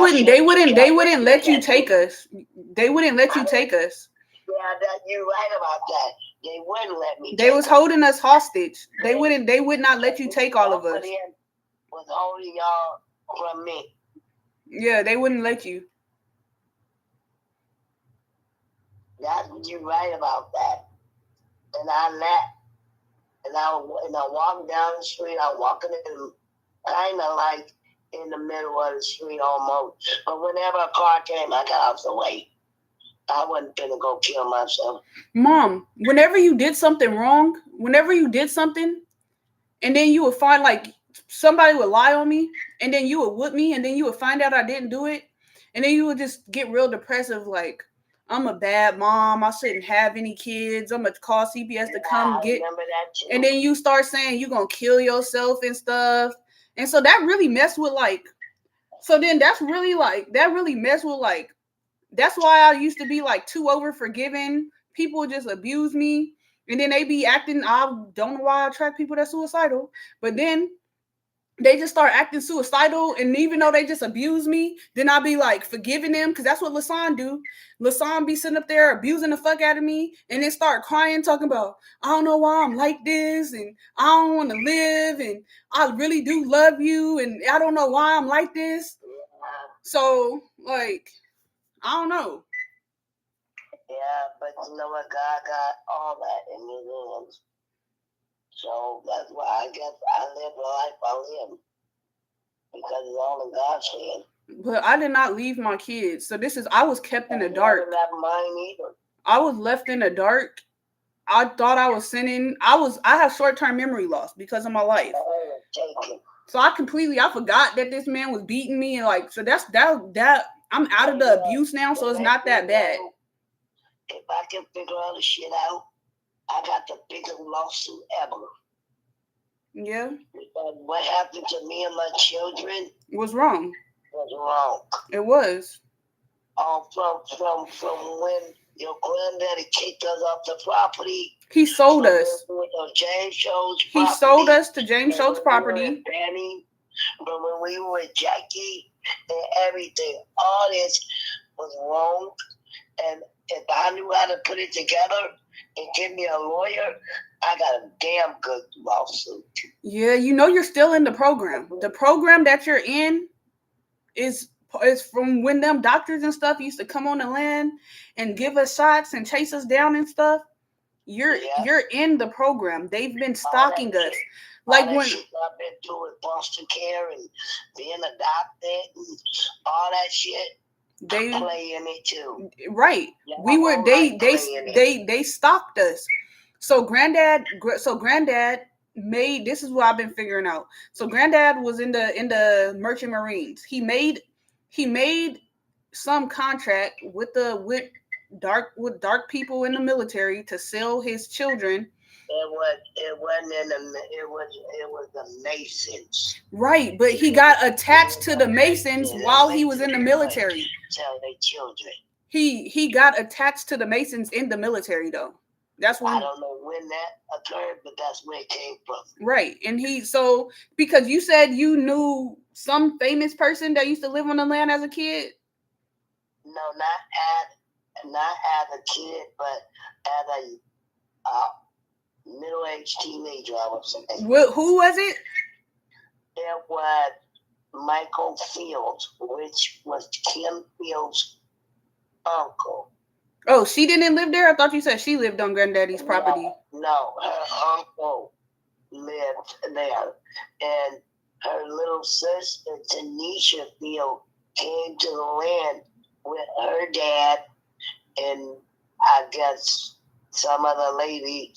wouldn't let you take us. They wouldn't let you take us. Yeah, you're right about that. They wouldn't let me. They was holding us hostage. They would not let you take all of us. Was holding y'all from me. Yeah, they wouldn't let you. You're right about that. And I left. And I walked down the street. I walking in kind of like in the middle of the street almost. But whenever a car came, I got out the way. I wasn't gonna go kill myself. Mom, whenever you did something wrong, and then you would find like somebody would lie on me, and then you would whoop me, and then you would find out I didn't do it, and then you would just get real depressive, like, I'm a bad mom, I shouldn't have any kids, I'm gonna call CPS to come I get, remember that too. and then you start saying you're gonna kill yourself and stuff. And so that really messed with like, so then that's really like, that really messed with like, that's why I used to be like too over forgiving. People just abuse me, and then they be acting. I don't know why I attract people that's suicidal, but then they just start acting suicidal, and even though they just abuse me, then I'll be like forgiving them, because that's what Lasan do. Lasan be sitting up there abusing the fuck out of me, and then start crying, talking about, I don't know why I'm like this, and I don't want to live, and I really do love you, and I don't know why I'm like this. So like, I don't know. Yeah, but you know what? God got all that in his hands. So that's why I guess I live the life I live. Because it's all in God's hand. But I did not leave my kids. So this is, I was kept in the dark. I didn't have mine either. I was left in the dark. I thought I was sinning. I have short-term memory loss because of my life. So I forgot that this man was beating me, and like, so that I'm out of the abuse now, so it's not that bad. If I can figure all the shit out, I got the biggest lawsuit ever. Yeah. What happened to me and my children was wrong. Was wrong. It was. From when your granddaddy kicked us off the property. He sold us. James Schultz property. He sold us to James Schultz property. Benny, but when we were with Jackie and everything, all this was wrong. And if I knew how to put it together and give me a lawyer, I got a damn good lawsuit. Yeah, you know you're still in the program. The program that you're in is from when them doctors and stuff used to come on the land and give us shots and chase us down and stuff. You're in the program. They've been stalking us. Like when shit I've been through with Boston Care and being adopted and all that shit. They play in it too. Right. Yeah, we were they stalked us. So granddad made, this is what I've been figuring out. So granddad was in the Merchant Marines. He made some contract with dark people in the military to sell his children. It was the Masons. Right, but he got attached to the Masons while he was in the military. Sell their children. He got attached to the Masons in the military though. That's when I don't know when that occurred, but that's where it came from. Right. And because you said you knew some famous person that used to live on the land as a kid? No, not as a kid, but as a middle-aged teenager, I would say. Who was it? It was Michael Fields, which was Kim Fields' uncle. Oh, she didn't live there? I thought you said she lived on Granddaddy's property. No, her uncle lived there. And her little sister, Tanisha Field, came to the land with her dad and I guess some other lady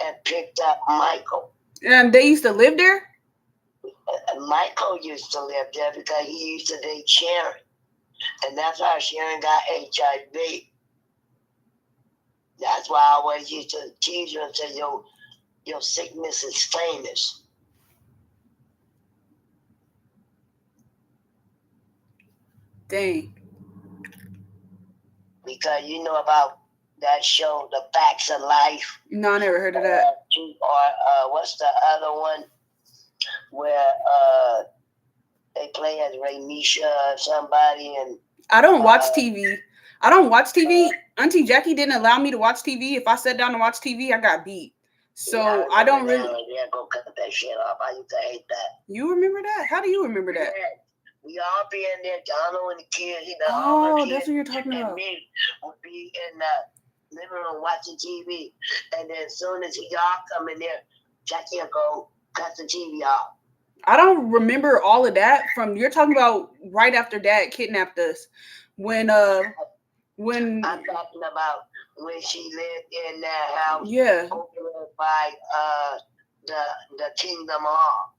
and picked up Michael. And they used to live there? Michael used to live there because he used to date Sharon. And that's how Sharon got HIV. That's why I always used to tease her and say, your sickness is famous. Dang. Because you know about that show, The Facts of Life. No, I never heard of that. Or what's the other one where they play as Raynisha or somebody? And I don't watch TV. I don't watch TV. Auntie Jackie didn't allow me to watch TV. If I sat down to watch TV, I got beat. So I don't really. Yeah, go cut that shit off. I used to hate that. You remember that? How do you remember that? Yeah. We all be in there, Donald and the kids. Oh, that's what you're talking about. And me would be in the living room watching TV. And then as soon as y'all come in there, Jackie will go cut the TV off. I don't remember all of that you're talking about right after Dad kidnapped us. When I'm talking about when she lived in that house. Yeah. Over by the Kingdom Hall.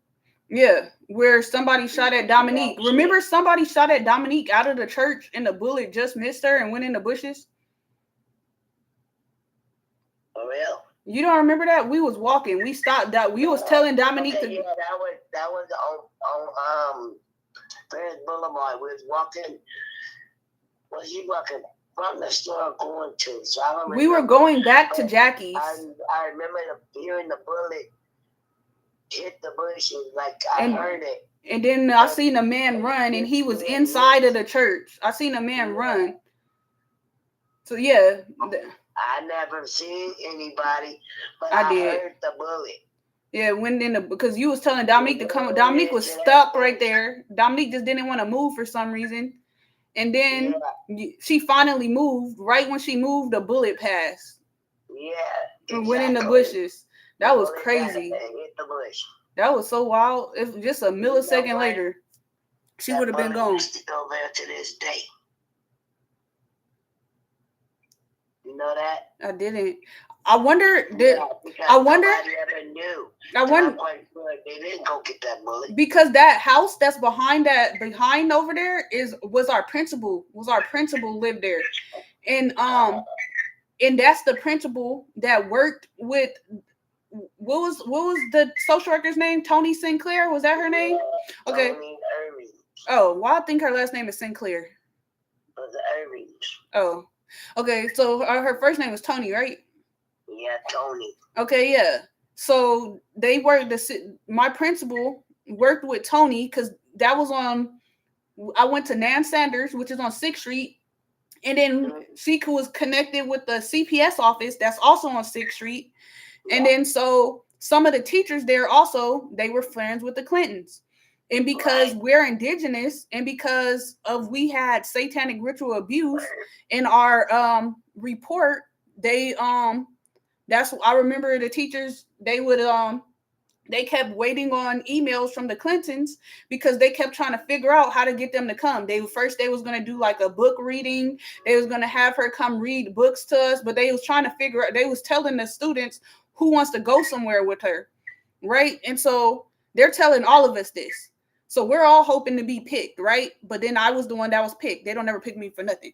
Yeah, where somebody shot at Dominique. Remember, somebody shot at Dominique out of the church, and the bullet just missed her and went in the bushes. For real? You don't remember that? We was walking. We stopped. That we was telling Dominique Okay, to. yeah, that was on Paris Boulevard. We was walking. Was he walking from the store going to? So I don't remember. We were going back to Jackie's. I remember hearing the bullet hit the bushes, like I heard it. And then I seen a man run, and he was inside of the church. I seen a man run. So yeah. I never seen anybody, but I heard the bullet. Yeah, went in the because you was telling Dominique to come. Dominique was stuck right there. Dominique just didn't want to move for some reason, and then she finally moved. Right when she moved, the bullet passed. Yeah, and went in the bushes. That was crazy. Hit the bush. That was so wild. If just a millisecond later, she would have been gone. Still there to this day. You know that? I didn't. I wonder. I wonder. Nobody ever knew. I wonder. I'm quite sure they didn't go get that bullet. Because that house that's behind over there was our principal. Our principal lived there, and that's the principal that worked with. What was the social worker's name? Tony Sinclair? Was that her name? Okay. Tony Irving. Oh, well, I think her last name is Sinclair. Was Irving. Oh, okay. So her first name was Tony, right? Yeah, Tony. Okay, yeah. So they worked. My principal worked with Tony because that was on. I went to Nan Sanders, which is on 6th Street, and then she was connected with the CPS office that's also on 6th Street. And then so some of the teachers there also, they were friends with the Clintons. And because we're indigenous and because of we had satanic ritual abuse in our report, they that's I remember the teachers, they would they kept waiting on emails from the Clintons because they kept trying to figure out how to get them to come. They was going to do like a book reading. They was going to have her come read books to us, but they was trying to figure out, they was telling the students who wants to go somewhere with her, right? And so they're telling all of us this. So we're all hoping to be picked, right? But then I was the one that was picked. They don't ever pick me for nothing.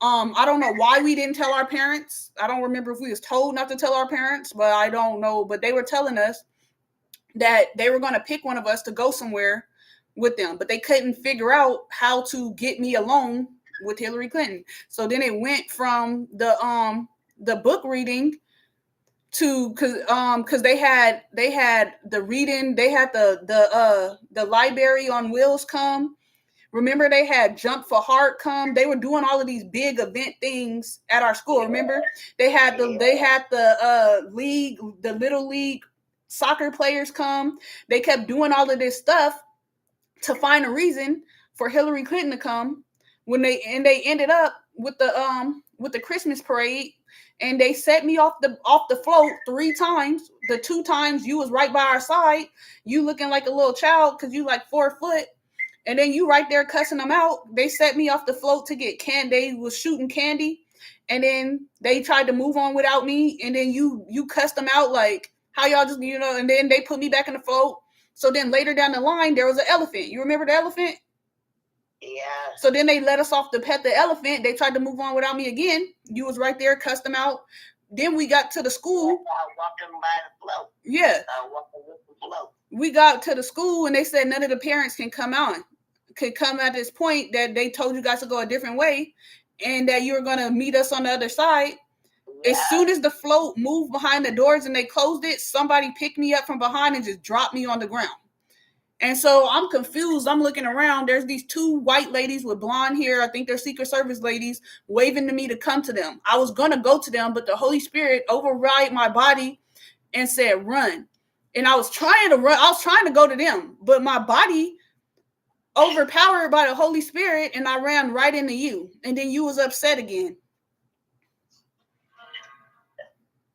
I don't know why we didn't tell our parents. I don't remember if we was told not to tell our parents, but I don't know. But they were telling us that they were going to pick one of us to go somewhere with them, but they couldn't figure out how to get me alone with Hillary Clinton. So then it went from the book reading to because they had the reading, they had the library on wheels come. Remember, they had Jump for Heart come. They were doing all of these big event things at our school. Remember, they had the league, the little league soccer players come. They kept doing all of this stuff to find a reason for Hillary Clinton to come. When they ended up with the Christmas parade, and they set me off the float 3 times. The 2 times you was right by our side, you looking like a little child because you like 4 foot. And then you right there cussing them out. They set me off the float to get candy. They was shooting candy. And then they tried to move on without me. And then you cussed them out like, how y'all just, and then they put me back in the float. So then later down the line, there was an elephant. You remember the elephant? Yeah. So then they let us off to pet the elephant. They tried to move on without me again. You was right there, cussed them out. Then we got to the school. Walking by the float. Yeah. Walking with the float. We got to the school and they said none of the parents can come at this point, that they told you guys to go a different way and that you were going to meet us on the other side. Yeah. As soon as the float moved behind the doors and they closed it, somebody picked me up from behind and just dropped me on the ground. And so I'm confused. I'm looking around. There's these 2 white ladies with blonde hair. I think they're Secret Service ladies waving to me to come to them. I was going to go to them, but the Holy Spirit override my body and said, run. And I was trying to run. I was trying to go to them, but my body overpowered by the Holy Spirit, and I ran right into you. And then you was upset again.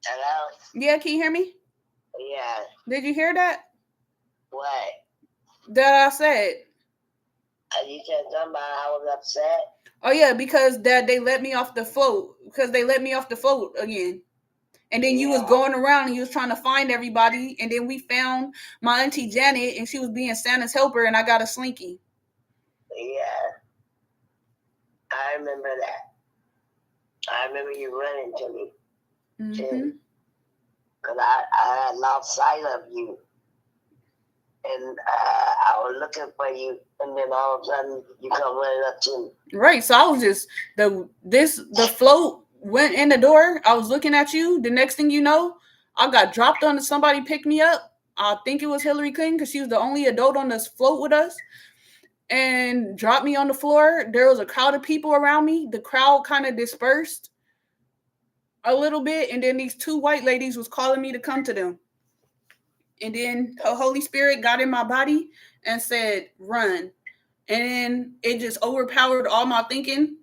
Hello? Yeah, can you hear me? Yeah. Did you hear that? What? That I said. You said something about I was upset? Oh, yeah, because that they let me off the float. Because they let me off the float again. And then you was going around and you was trying to find everybody. And then we found my auntie Janet and she was being Santa's helper and I got a slinky. Yeah. I remember that. I remember you running to me. Mm-hmm. Because I had lost sight of you. And I was looking for you. And then all of a sudden, you come running up to me. Right. So I was just, the float went in the door. I was looking at you. The next thing you know, I got dropped on somebody picked me up. I think it was Hillary Clinton because she was the only adult on this float with us. And dropped me on the floor. There was a crowd of people around me. The crowd kind of dispersed a little bit, and then these two white ladies was calling me to come to them. And then the Holy Spirit got in my body and said, run. And then it just overpowered all my thinking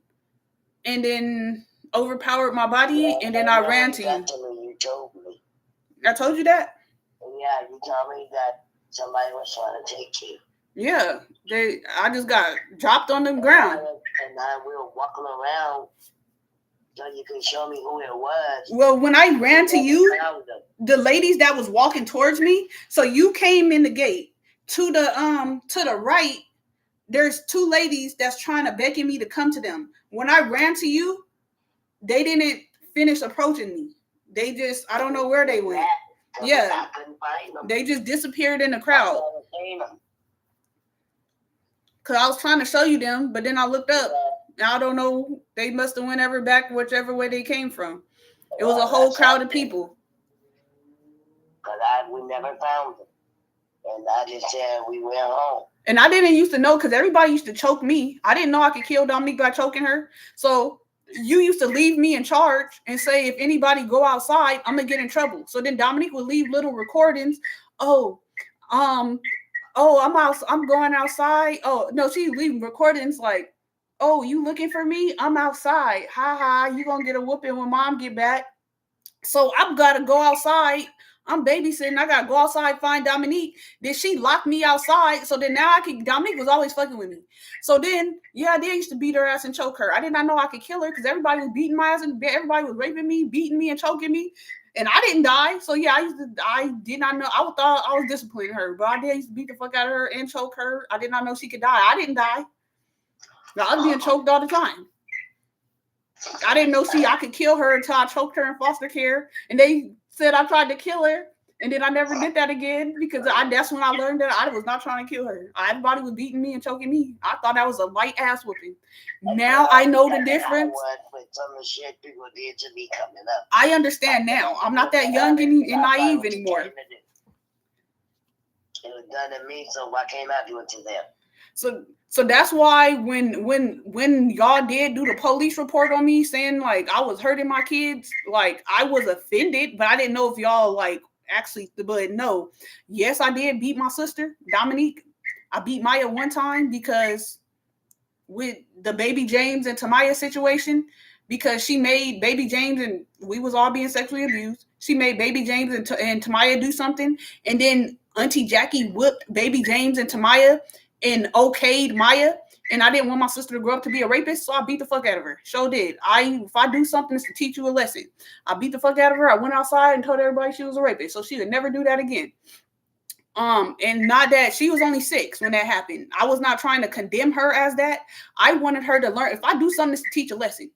and then overpowered my body, and then I ran to you. You told me. I told you that? Yeah, you told me that somebody was trying to take you. Yeah, I just got dropped on the ground. And we were walking around so you could show me who it was. Well, when I ran to you, the ladies that was walking towards me, so you came in the gate. To the right, there's two ladies that's trying to beckon me to come to them. When I ran to you, they didn't finish approaching me. They just, I don't know where they went. Yeah, I couldn't find them. They just disappeared in the crowd. Cause I was trying to show you them, but then I looked up. I don't know. They must have went ever back whichever way they came from. It was a whole crowd of people. Cause we never found them, and I just said we went home. And I didn't used to know because everybody used to choke me. I didn't know I could kill Dominique by choking her. So you used to leave me in charge and say if anybody go outside, I'm gonna get in trouble. So then Dominique would leave little recordings. I'm going outside. Oh, no, she's leaving recordings like, oh, you looking for me? I'm outside. Ha ha, you gonna get a whooping when mom get back. So I've got to go outside. I'm babysitting. I got to go outside, find Dominique. Then she locked me outside. So then now Dominique was always fucking with me. So then, yeah, I used to beat her ass and choke her. I did not know I could kill her because everybody was beating my ass and everybody was raping me, beating me and choking me. And I didn't die. So yeah, I did not know. I thought I was disciplining her, but I used to beat the fuck out of her and choke her. I did not know she could die. I didn't die. I was being choked all the time. I didn't know I could kill her until I choked her in foster care. And they said I tried to kill her. And then I never did that again because that's when I learned that I was not trying to kill her. Everybody was beating me and choking me. I thought that was a light ass whooping. Now I know the difference. I understand now. I'm not that young and naive anymore. It was done to me, so why can't I do it to them? So that's why when y'all did do the police report on me saying like I was hurting my kids, like I was offended, but I didn't know if y'all like actually, but no. Yes, I did beat my sister, Dominique. I beat Maya one time because with the baby James and Tamaya situation, because she made baby James and we was all being sexually abused. She made baby James and Tamaya do something, and then Auntie Jackie whipped baby James and Tamaya and okayed Maya, and I didn't want my sister to grow up to be a rapist, so I beat the fuck out of her. Sure did. If I do something, it's to teach you a lesson. I beat the fuck out of her. I went outside and told everybody she was a rapist, so she would never do that again. And not that she was only 6 when that happened. I was not trying to condemn her as that. I wanted her to learn. If I do something, it's to teach a lesson.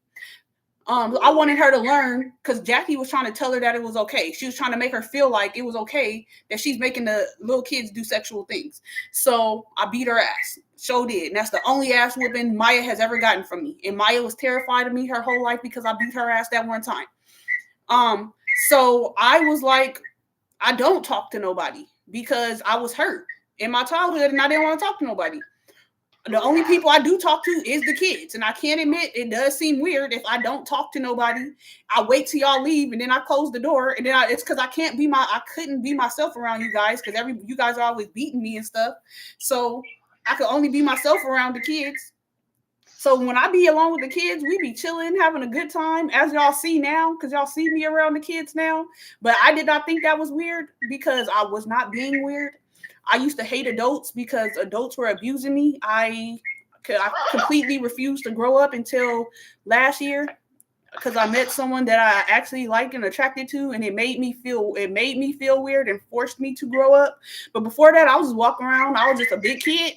I wanted her to learn because Jackie was trying to tell her that it was okay. She was trying to make her feel like it was okay that she's making the little kids do sexual things. So I beat her ass. So did. And that's the only ass whooping Maya has ever gotten from me. And Maya was terrified of me her whole life because I beat her ass that one time. So I was like, I don't talk to nobody because I was hurt in my childhood and I didn't want to talk to nobody. The only people I do talk to is the kids. And I can't admit, it does seem weird if I don't talk to nobody. I wait till y'all leave and then I close the door. And then it's because I couldn't be myself around you guys because you guys are always beating me and stuff. So I could only be myself around the kids. So when I be alone with the kids, we be chilling, having a good time, as y'all see now, because y'all see me around the kids now. But I did not think that was weird because I was not being weird. I used to hate adults because adults were abusing me. I completely refused to grow up until last year. because I met someone that I actually like and attracted to, and it made me feel weird and forced me to grow up. But before that, I was walking around. I was just a big kid,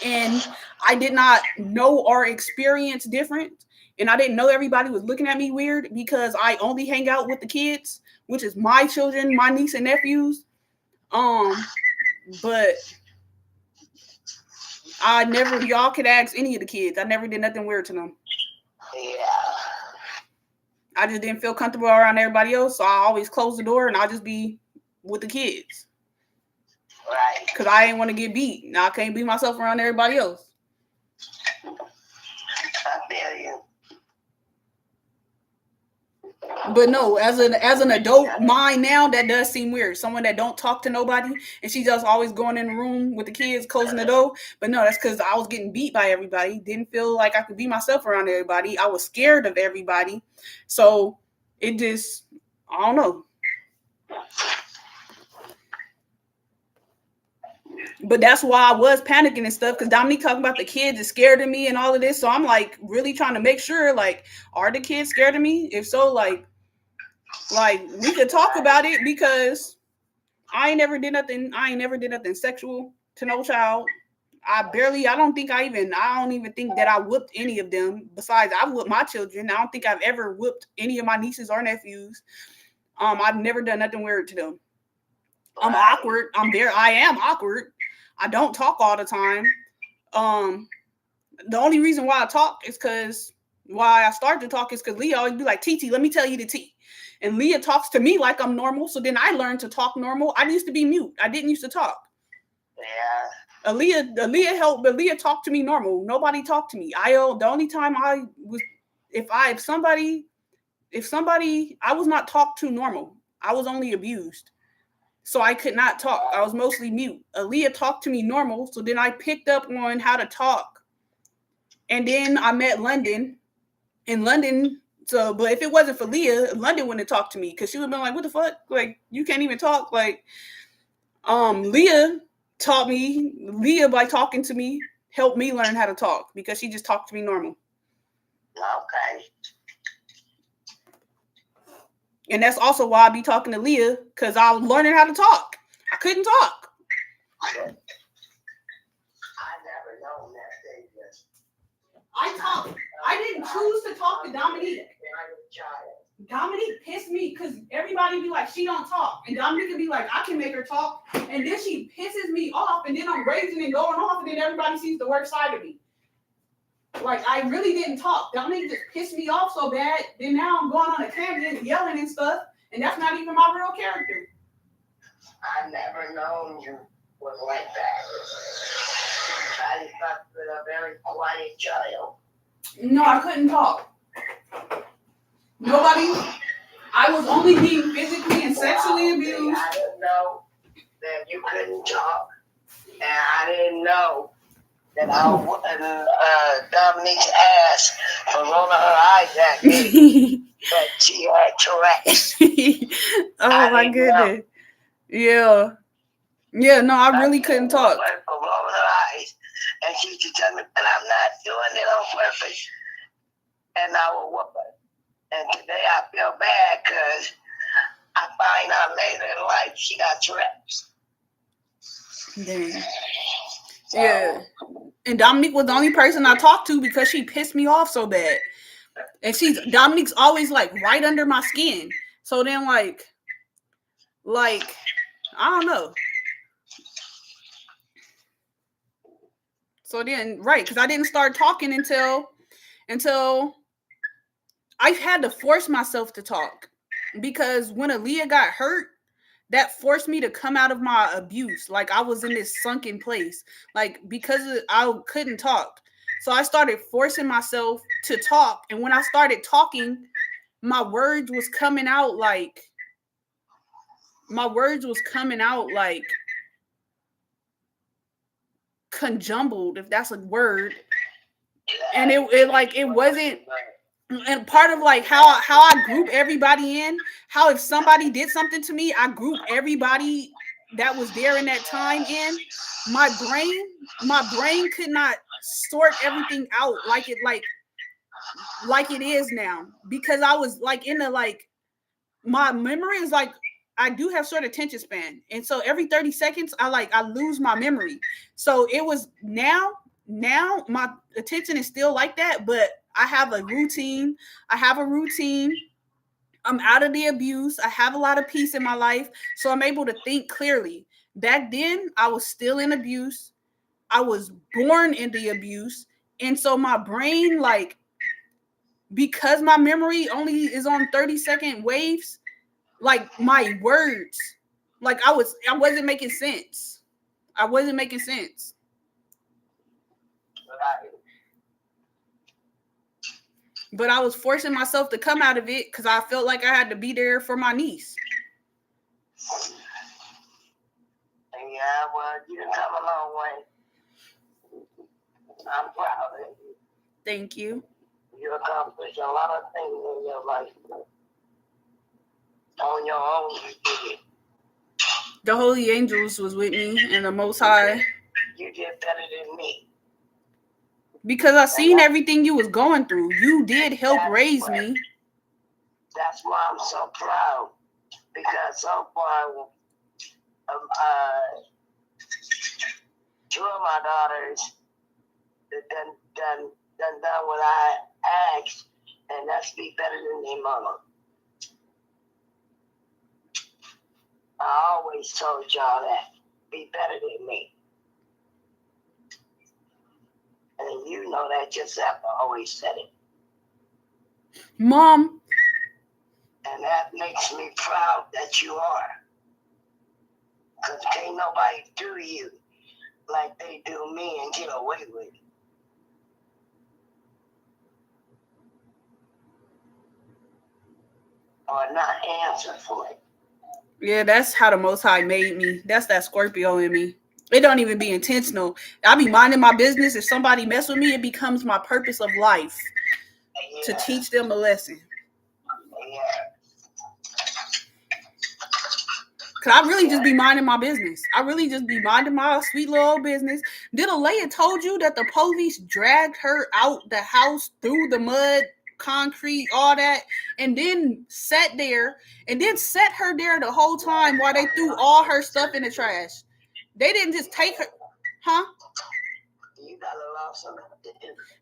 and I did not know or experience different. And I didn't know everybody was looking at me weird because I only hang out with the kids, which is my children, my niece and nephews. But I never, y'all could ask any of the kids. I never did nothing weird to them. Yeah. I just didn't feel comfortable around everybody else, so I always close the door and I'll just be with the kids. Right. Because I ain't want to get beat. Now I can't beat myself around everybody else. I feel you. But no, as an adult mind now, that does seem weird. Someone that don't talk to nobody and she just always going in the room with the kids, closing the door. But no, that's because I was getting beat by everybody. Didn't feel like I could be myself around everybody. I was scared of everybody. So it just, I don't know. But that's why I was panicking and stuff, because Dominique talking about the kids is scared of me and all of this. So I'm like really trying to make sure, like, are the kids scared of me? If so, like we could talk about it, because I ain't never did nothing sexual to no child. I don't even think that I whooped any of them. Besides, I whooped my children. I don't think I've ever whooped any of my nieces or nephews. I've never done nothing weird to them. I'm awkward. I am awkward. I don't talk all the time. The only reason why I talk is because Leah always be like, TT, let me tell you the T. And Leah talks to me like I'm normal. So then I learned to talk normal. I used to be mute. I didn't used to talk. Yeah. Aaliyah talked to me normal. Nobody talked to me. The only time I was, if somebody, I was not talked to normal. I was only abused. So I could not talk. I was mostly mute. Aaliyah talked to me normal. So then I picked up on how to talk. And then I met London. In London, but if it wasn't for Leah, London wouldn't have talked to me, because she would have been like, what the fuck? Like, you can't even talk. Like, Leah taught me, by talking to me, helped me learn how to talk, because she just talked to me normal. Okay. And that's also why I be talking to Leah, because I was learning how to talk. I couldn't talk. I never known that thing. I talked. I didn't choose to talk to Dominique. Dominique pissed me, because everybody be like, she don't talk. And Dominique would be like, I can make her talk. And then she pisses me off, and then I'm raging and going off, and then everybody sees the worst side of me. Like, I really didn't talk. Dominique just pissed me off so bad. Then now I'm going on a tangent, yelling and stuff, and that's not even my real character. I never known you was like that. I thought you were a very quiet child. No, I couldn't talk. Nobody. I was only being physically and sexually abused. I didn't know that you couldn't talk, and I didn't know that Dominique's ass for rolling her eyes at me that she had Tourette's. Oh my goodness. Yeah. Yeah, no, I really couldn't talk. For rolling her eyes, and she used to tell me, and I'm not doing it on purpose, and I will whoop her. And today I feel bad because I find out later in life she got Tourette's. Dang. Yeah. And Dominique was the only person I talked to, because she pissed me off so bad. And Dominique's always like right under my skin. So then like I don't know. So then, right, because I didn't start talking until I had to force myself to talk. Because when Aaliyah got hurt, that forced me to come out of my abuse. Like, I was in this sunken place. Like, because I couldn't talk. So I started forcing myself to talk. And when I started talking, my words was coming out like conjumbled, if that's a word. And it wasn't. And part of like how I group everybody in, how if somebody did something to me, I group everybody that was there in that time in. My brain could not sort everything out like like it is now, because I was like in the like my memory is like I do have short attention span, and so every 30 seconds I lose my memory. So it was now my attention is still like that, but I have a routine. I have a routine. I'm out of the abuse. I have a lot of peace in my life, so I'm able to think clearly. Back then, I was still in abuse. I was born in the abuse, and so my brain, like, because my memory only is on 30-second waves, like my words, like I wasn't making sense. I wasn't making sense. But I was forcing myself to come out of it because I felt like I had to be there for my niece. Yeah, well, you done come a long way. I'm proud of you. Thank you. You accomplished a lot of things in your life. On your own, you did it. The holy angels was with me and the Most High. You did better than me. Because I seen everything you was going through. You did help raise me. That's why I'm so proud. Because so far, two of my daughters done what I asked, and that's be better than their mama. I always told y'all that. Be better than me. And you know that yourself. I always said it. Mom. And that makes me proud that you are. Because can't nobody do you like they do me and get away with it. Or not answer for it. Yeah, that's how the Most High made me. That's that Scorpio in me. It don't even be intentional. I be minding my business. If somebody mess with me, it becomes my purpose of life to teach them a lesson. Yeah. Cause I really just be minding my business. I really just be minding my sweet little business. Did Alea told you that the police dragged her out the house through the mud, concrete, all that, and then sat there and then set her there the whole time while they threw all her stuff in the trash? They didn't just take her, huh? You got a lot of something.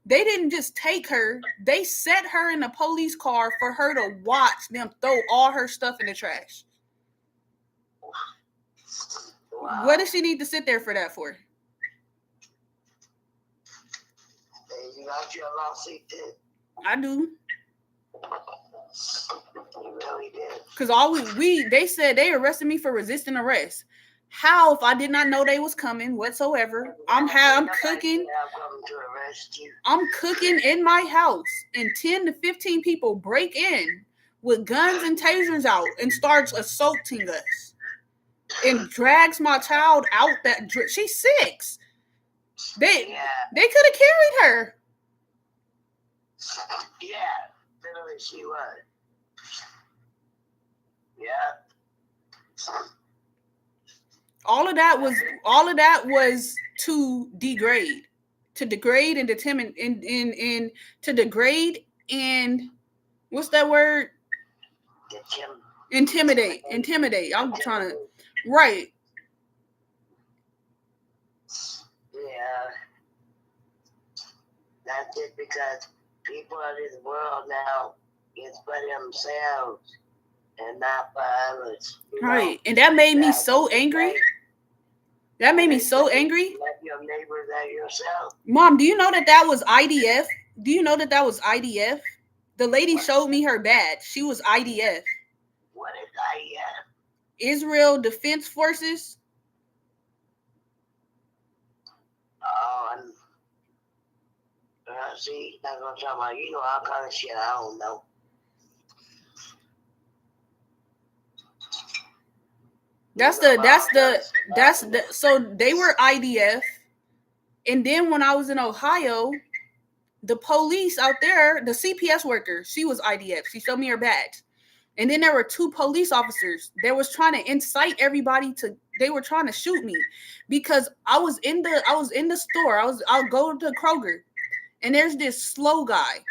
They didn't just take her. They set her in a police car for her to watch them throw all her stuff in the trash. Wow. What does she need to sit there for that for? You got your lawsuit too. I do. You really did. Because they said they arrested me for resisting arrest. How if I did not know they was coming whatsoever? I'm cooking. I'm cooking in my house, and 10 to 15 people break in with guns and tasers out and starts assaulting us. And drags my child out that she's 6. They could have carried her. Yeah, literally she was. Yeah. All of that was to degrade and to degrade and what's that word? Intimidate. I'm trying to. Right. Yeah. That's it, because people of this world now is for themselves and not for others. Right. And that made me so angry. That made me so angry. Let your neighbors and yourself. Mom, do you know that was IDF? Do you know that was IDF? The lady showed me her badge. She was IDF. What is IDF? Israel Defense Forces. Oh, see, that's what I'm talking about. You know all kind of shit I don't know. So they were IDF. And then when I was in Ohio, the police out there, the CPS worker, she was IDF. She showed me her badge. And then there were 2 police officers that was trying to incite everybody they were trying to shoot me because I was in the store. I'll go to Kroger and there's this slow guy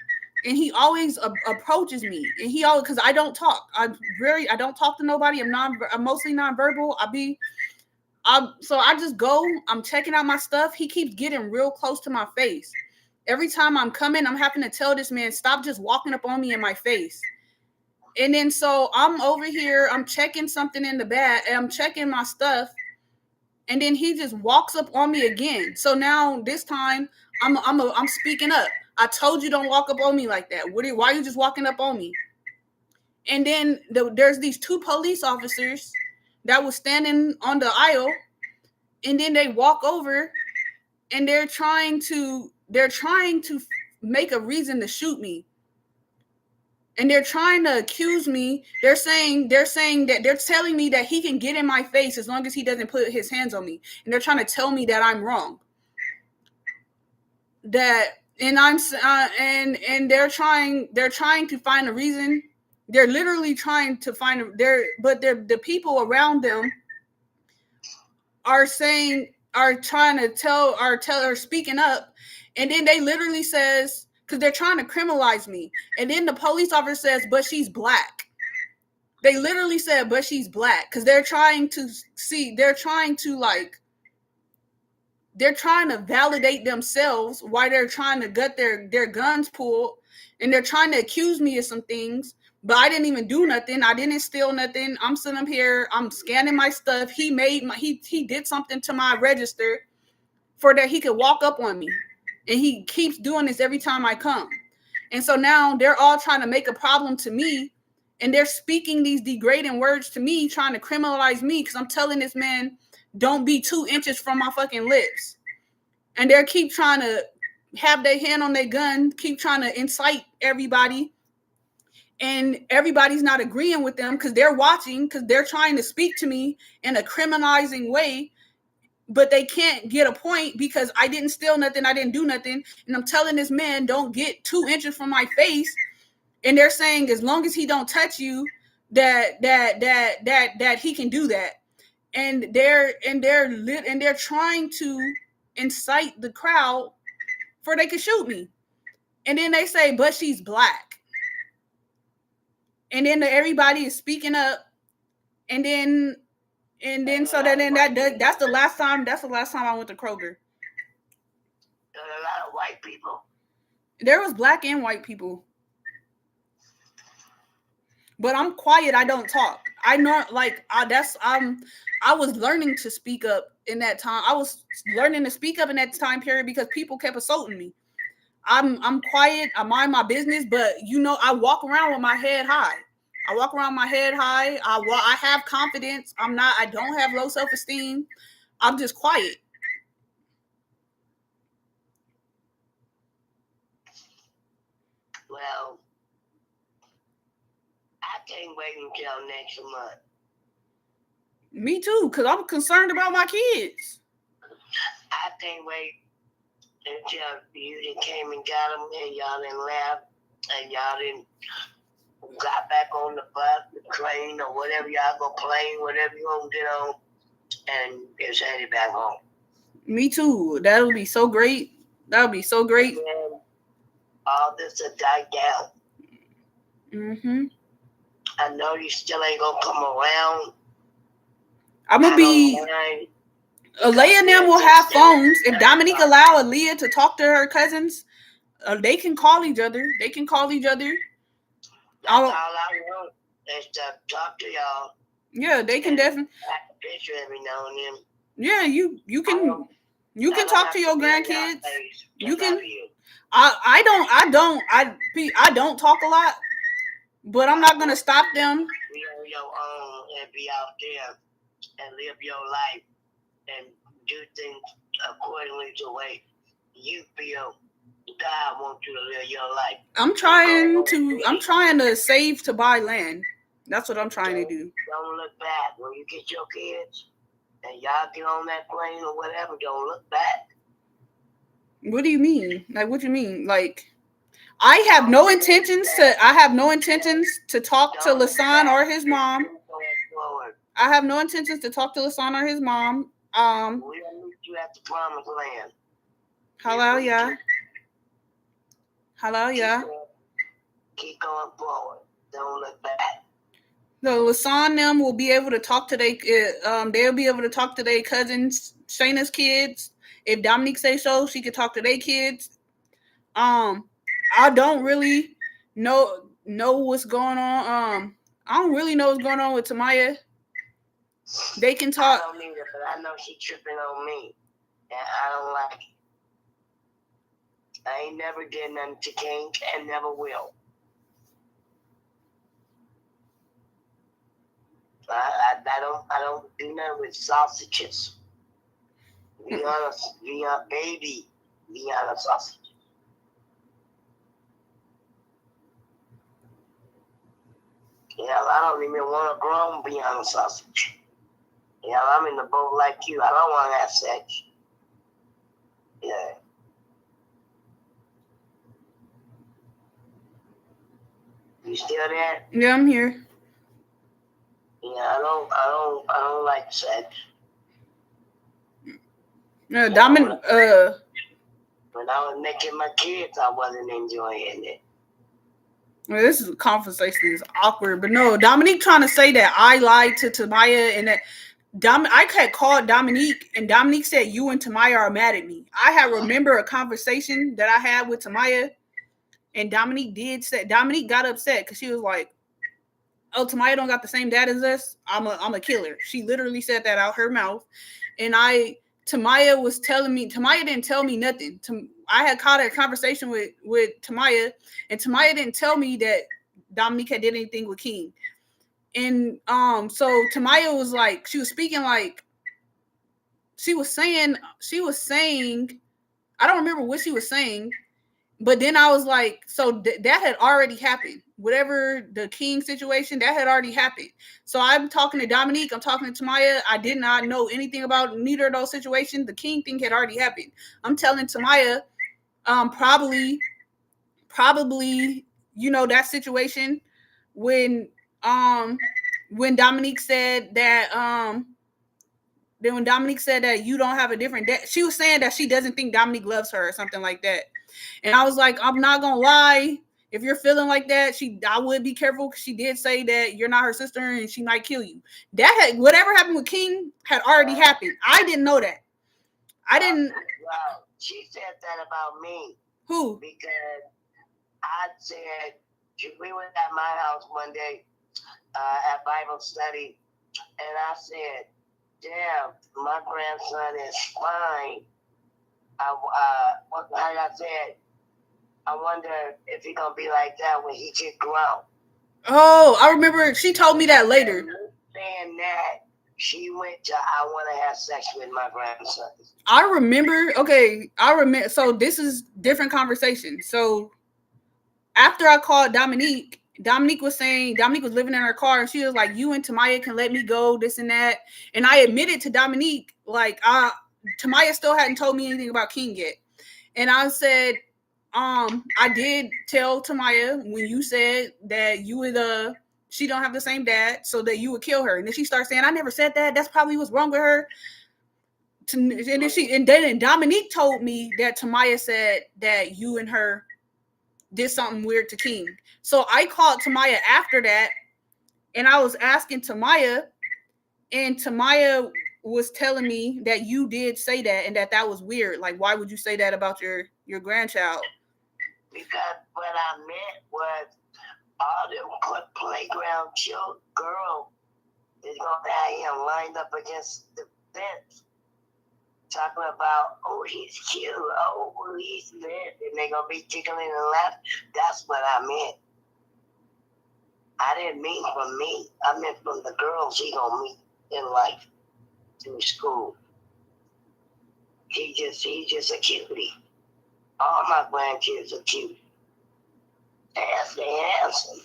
and he always approaches me, and he always, because I don't talk. I don't talk to nobody. I'm mostly nonverbal. So I just go. I'm checking out my stuff. He keeps getting real close to my face. Every time I'm coming, I'm having to tell this man, stop just walking up on me in my face. And then so I'm over here, I'm checking something in the bag, and I'm checking my stuff, and then he just walks up on me again. So now this time I'm speaking up. I told you don't walk up on me like that. Why are you just walking up on me? And then there's these two police officers that was standing on the aisle, and then they walk over, and they're trying to make a reason to shoot me. And they're trying to accuse me. They're saying that they're telling me that he can get in my face as long as he doesn't put his hands on me. And they're trying to tell me that I'm wrong. And they're trying to find a reason. They're literally trying to find the people around them are speaking up, and then they literally says, because they're trying to criminalize me, and then the police officer says, but she's black. They literally said, but she's black, because they're trying to validate themselves while they're trying to get their guns pulled, and they're trying to accuse me of some things. But I didn't even do nothing. I didn't steal nothing. I'm sitting up here. I'm scanning my stuff. He did something to my register for that he could walk up on me. And he keeps doing this every time I come. And so now they're all trying to make a problem to me. And they're speaking these degrading words to me, trying to criminalize me, because I'm telling this man, don't be 2 inches from my fucking lips. And they keep trying to have their hand on their gun, keep trying to incite everybody. And everybody's not agreeing with them because they're watching, because they're trying to speak to me in a criminalizing way, but they can't get a point because I didn't steal nothing, I didn't do nothing. And I'm telling this man, don't get 2 inches from my face. And they're saying as long as he don't touch you, that he can do that. And they're trying to incite the crowd for they can shoot me. And then they say, but she's black. And then everybody is speaking up, and then that's the last time I went to Kroger. There are a lot of white people. There was black and white people, but I'm quiet. I don't talk. I was learning to speak up in that time. I was learning to speak up in that time period because people kept assaulting me. I'm quiet. I mind my business, but I walk around with my head high. I have confidence. I don't have low self-esteem. I'm just quiet. Well, I can't wait until next month. Me too, because I'm concerned about my kids. I can't wait until you done came and got them, and y'all done left, and y'all done got back on the bus, the train, or whatever y'all go plane, whatever you gonna get on, and just headed back home. Me too. That would be so great. And all this will die down. Mm-hmm. I know you still ain't gonna come around. I'm gonna be. Aaliyah and them will have phones. If Dominique allow Aaliyah to talk to her cousins, they can call each other. That's all I want is to talk to y'all. Yeah, they can definitely. Take a picture every now and then. Yeah, you can talk to your grandkids. You can. I don't talk a lot, but I'm not gonna stop them. Be on your own and be out there and live your life and do things accordingly to the way you feel God wants you to live your life. I'm trying to save to buy land. That's what I'm trying to do. Don't look back when you get your kids and y'all get on that plane or whatever. Don't look back. What do you mean? Like, what do you mean? Like, I have no intentions to talk to Lasan or his mom. I have no intentions to talk to Lasan or his mom. We'll meet you at the promised land. Hello, yeah. Keep going forward. Don't look back. So Lasan them will be able to talk to they'll be able to talk to their cousins, Shayna's kids. If Dominique say so, she could talk to their kids. I don't really know what's going on. I don't really know what's going on with Tamaya. They can talk. I don't either, but I know she tripping on me, and I don't like it. I ain't never did nothing to King and never will. I don't do nothing with sausages. Be honest, baby, be honest sausage. I don't even want a grown Beyond sausage. I'm in the boat like you. I don't want to have sex. Yeah. You still there? Yeah, I'm here. I don't like sex. Dominic. When I was making my kids, I wasn't enjoying it. Well, this conversation is awkward, but no, Dominique trying to say that I lied to Tamaya and that I had called Dominique and Dominique said you and Tamaya are mad at me. I had remember a conversation that I had with Tamaya and Dominique got upset because she was like, oh, Tamaya don't got the same dad as us. I'm a killer. She literally said that out her mouth. And Tamaya was telling me, Tamaya didn't tell me nothing. I had caught a conversation with Tamaya, and Tamaya didn't tell me that Dominique had did anything with King. And so Tamaya was like, she was speaking like, she was saying, I don't remember what she was saying, but then I was like, so that had already happened. Whatever the King situation, that had already happened. So I'm talking to Dominique, I'm talking to Tamaya. I did not know anything about neither of those situations. The King thing had already happened. I'm telling Tamaya, probably, that situation when Dominique said that then when Dominique said that you don't have a different dad, she was saying that she doesn't think Dominique loves her or something like that. And I was like, I'm not gonna lie. If you're feeling like that, I would be careful because she did say that you're not her sister and she might kill you. Whatever happened with King had already happened. I didn't know that. I didn't. Well, she said that about me. Who? Because I said we were at my house one day at Bible study, and I said, "Damn, my grandson is fine." Like I said, I wonder if he's gonna be like that when he gets grown. Oh, I remember she told me that later. Saying that she went to I want to have sex with my grandson. I remember. Okay, I remember. So this is different conversation. So after I called Dominique was living in her car and she was like, you and Tamaya can let me go, this and that. And I admitted to Dominique, like, Tamaya still hadn't told me anything about King yet. And I said, I did tell Tamaya when you said that you would, she don't have the same dad, so that you would kill her. And then she started saying, I never said that. That's probably what's wrong with her. And then Dominique told me that Tamaya said that you and her did something weird to King. So I called Tamaya after that, and I was asking Tamaya, and Tamaya was telling me that you did say that and that was weird. Like, why would you say that about your grandchild? Because what I meant was all the playground girl is gonna have him lined up against the fence, talking about, oh, he's cute, oh, he's this, and they're gonna be tickling and laughing. That's what I meant. I didn't mean from me. I meant from the girls he gonna meet in life through school. He's just a cutie. All my grandkids are cute. They're handsome.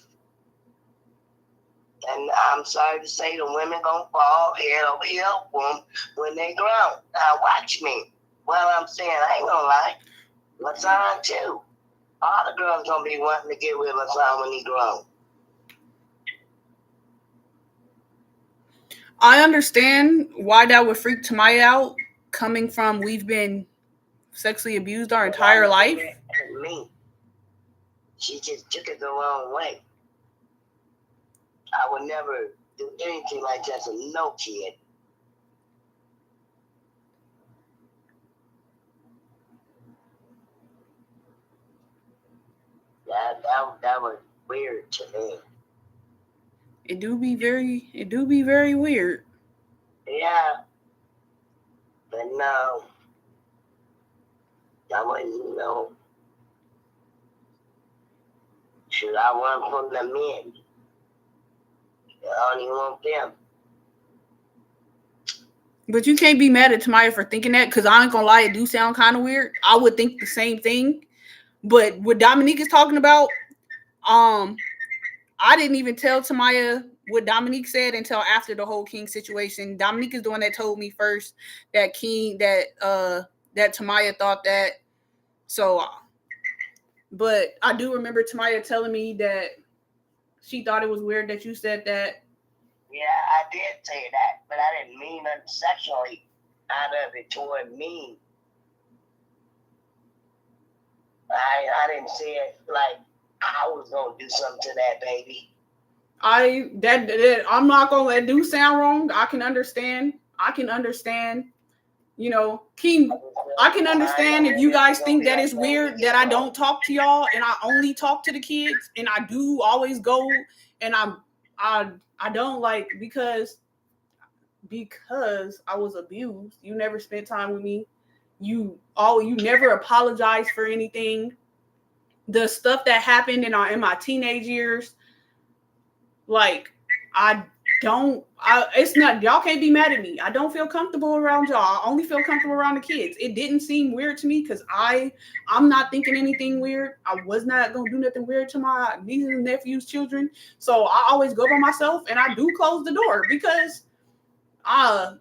And I'm sorry to say the women gonna fall head over heels for them when they grown. Now watch me. Well, I'm saying, I ain't gonna lie. LaShawn too. All the girls gonna be wanting to get with LaShawn when he grown. I understand why that would freak Tamaya out, coming from we've been sexually abused our entire life. Me. She just took it the wrong way. I would never do anything like that to no kid. That was weird to me. It do be very weird. Yeah, but no, I wouldn't know. Should I run from the men? I only want them. But you can't be mad at Tamaya for thinking that, because I ain't gonna lie, it do sound kind of weird. I would think the same thing. But what Dominique is talking about, I didn't even tell Tamaya what Dominique said until after the whole King situation. Dominique is the one that told me first that that Tamaya thought that. So, but I do remember Tamaya telling me that she thought it was weird that you said that. Yeah, I did say that, but I didn't mean nothing sexually out of it toward me. I didn't say it like I was gonna do something to that baby. I'm not gonna let do sound wrong. I can understand. You know, King, I can understand if you guys think that it's weird that I don't talk to y'all and I only talk to the kids, and I do always go, and I don't like because I was abused. You never spent time with me. You never apologized for anything. The stuff that happened in my teenage years, like it's not, y'all can't be mad at me. I don't feel comfortable around y'all. I only feel comfortable around the kids. It didn't seem weird to me because I'm not thinking anything weird. I was not gonna do nothing weird to my nieces and nephews' children. So I always go by myself, and I do close the door because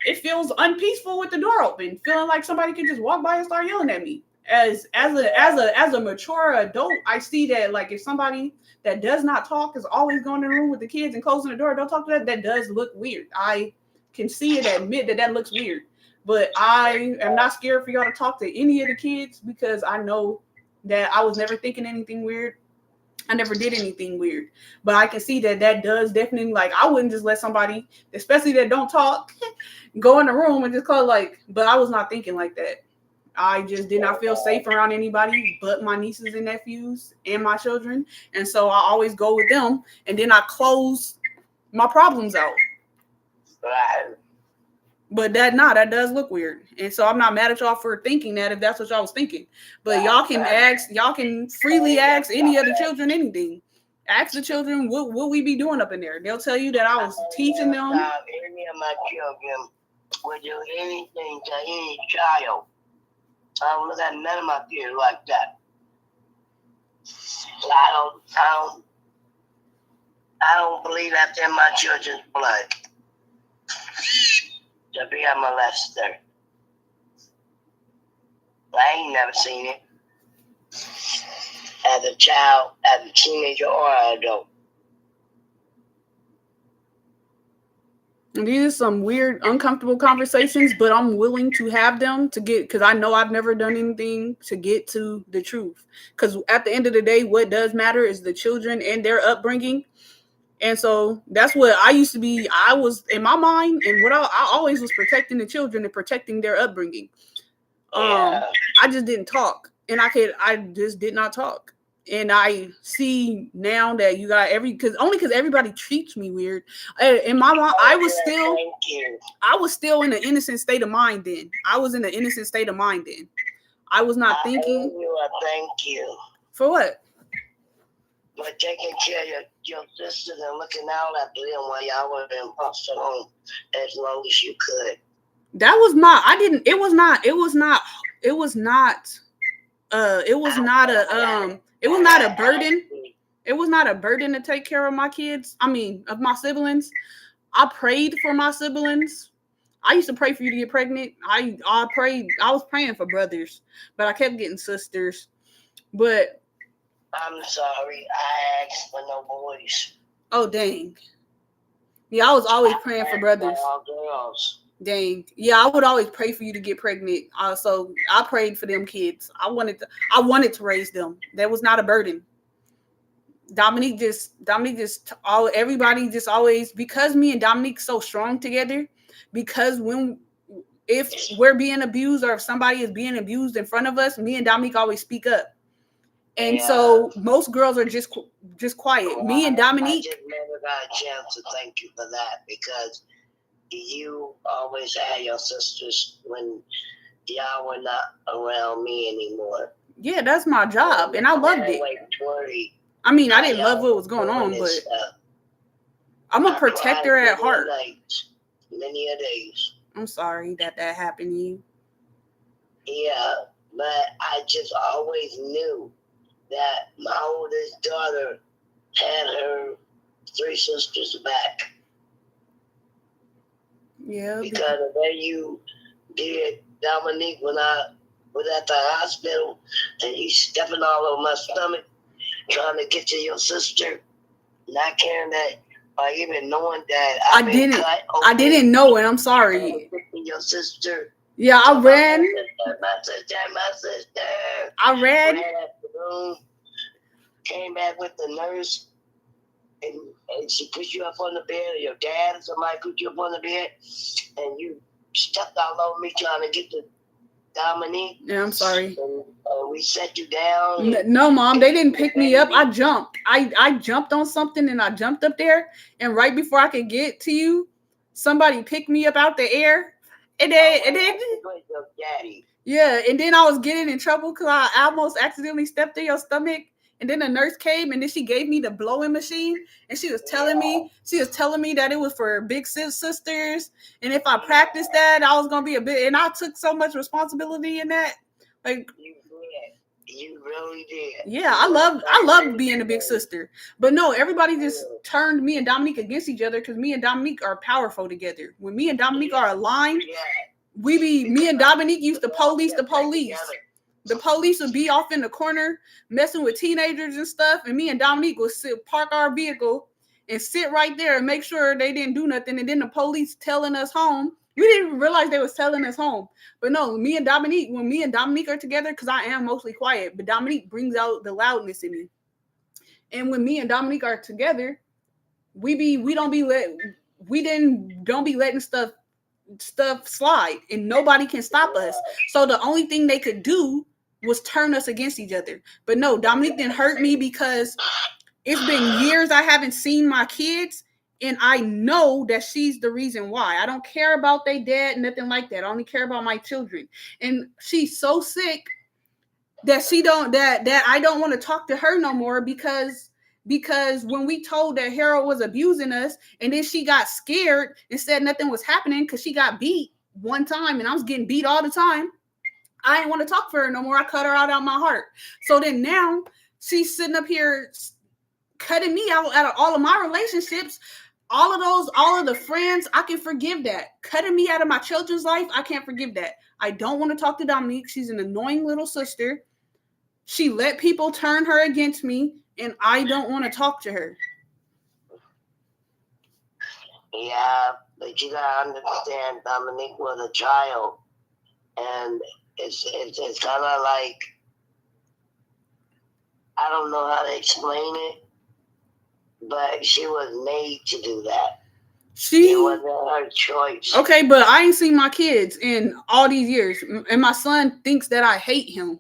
it feels unpeaceful with the door open, feeling like somebody could just walk by and start yelling at me. As a mature adult, I see that, like, if somebody that does not talk is always going in the room with the kids and closing the door, don't talk to that does look weird. I can see it, admit that looks weird. But I am not scared for y'all to talk to any of the kids because I know that I was never thinking anything weird. I never did anything weird, but I can see that does definitely, like, I wouldn't just let somebody, especially that don't talk, go in the room and just call, like, but I was not thinking like that. I just did not feel safe around anybody but my nieces and nephews and my children. And so I always go with them, and then I close my problems out. Right. But that does look weird. And so I'm not mad at y'all for thinking that if that's what y'all was thinking. But y'all can freely ask any of the children anything. Ask the children what we be doing up in there. They'll tell you that I was teaching them. Any of my children would do anything to any child. I don't look at none of my kids like that. I don't believe that's in my children's blood to be a molester. I ain't never seen it as a child, as a teenager, or an adult. These are some weird, uncomfortable conversations, but I'm willing to have them because I know I've never done anything to get to the truth. Because at the end of the day, what does matter is the children and their upbringing. And so that's what I used to be. I was in my mind, and what I always was protecting the children and protecting their upbringing. I just didn't talk, and I just did not talk. And I see now that you got because everybody treats me weird. In my mind, I was still in an innocent state of mind then. I was not thinking. Thank you. For what? For taking care of your sisters and looking out after them while y'all were in foster home as long as you could. That was not. I didn't. It was not. It was not a burden. It was not a burden to take care of my kids. I mean, of my siblings. I prayed for my siblings. I used to pray for you to get pregnant. I was praying for brothers, but I kept getting sisters. But I'm sorry, I asked for no boys. Oh, dang. Yeah, I was always praying for brothers. All girls. Dang. Yeah, I would always pray for you to get pregnant. So I prayed for them kids. I wanted to raise them. That was not a burden. Dominique just all everybody just always, because me and Dominique so strong together, because if we're being abused or if somebody is being abused in front of us, me and Dominique always speak up. And so most girls are just quiet. Well, me and Dominique. I just never got a chance to thank you for that, because you always had your sisters when y'all were not around me anymore. Yeah, that's my job, and I loved it. I mean, I didn't love what was going on, but I'm a protector at heart. Many a days. I'm sorry that happened to you. Yeah, but I just always knew that my oldest daughter had her 3 sisters back. Yeah. Because the way you did Dominique when I was at the hospital and you stepping all over my stomach trying to get to your sister, not caring that or even knowing that I didn't know it. I'm sorry. Your sister. Yeah, I ran. My sister. I ran. Ran out the room, came back with the nurse, and she put you up on the bed, or your dad or somebody put you up on the bed, and you stepped all over me trying to get to Dominique. Yeah, I'm sorry. And we set you down. No, Mom, they didn't pick me up. I jumped. I jumped on something and I jumped up there. And right before I could get to you, somebody picked me up out the air. And then yeah, and then I was getting in trouble because I almost accidentally stepped in your stomach. And then the nurse came and then she gave me the blowing machine, and she was telling me that it was for big sisters, and if I practiced that, I was gonna be a bit. And I took so much responsibility in that. Like you really did. Yeah, I love being a big sister. But no, everybody just turned me and Dominique against each other because me and Dominique are powerful together. When me and Dominique are aligned, me and Dominique used to police the police. The police would be off in the corner messing with teenagers and stuff, and me and Dominique would park our vehicle and sit right there and make sure they didn't do nothing. And then the police telling us home. We didn't even realize they was telling us home. But no, when me and Dominique are together, because I am mostly quiet, but Dominique brings out the loudness in me. And when me and Dominique are together, we don't be letting stuff slide, and nobody can stop us. So the only thing they could do was turn us against each other. But no, Dominique didn't hurt me because it's been years I haven't seen my kids, and I know that she's the reason why. I don't care about their dad, nothing like that. I only care about my children. And she's so sick that I don't want to talk to her no more because when we told that Harold was abusing us, and then she got scared and said nothing was happening because she got beat one time, and I was getting beat all the time, I didn't want to talk for her no more. I cut her out of my heart. So then now she's sitting up here cutting me out of all of my relationships. All of the friends, I can forgive that. Cutting me out of my children's life, I can't forgive that. I don't want to talk to Dominique. She's an annoying little sister. She let people turn her against me, and I don't want to talk to her. Yeah, but you gotta understand, Dominique was a child, and it's kind of like, I don't know how to explain it, but she was made to do that. It wasn't her choice. Okay, but I ain't seen my kids in all these years, and my son thinks that I hate him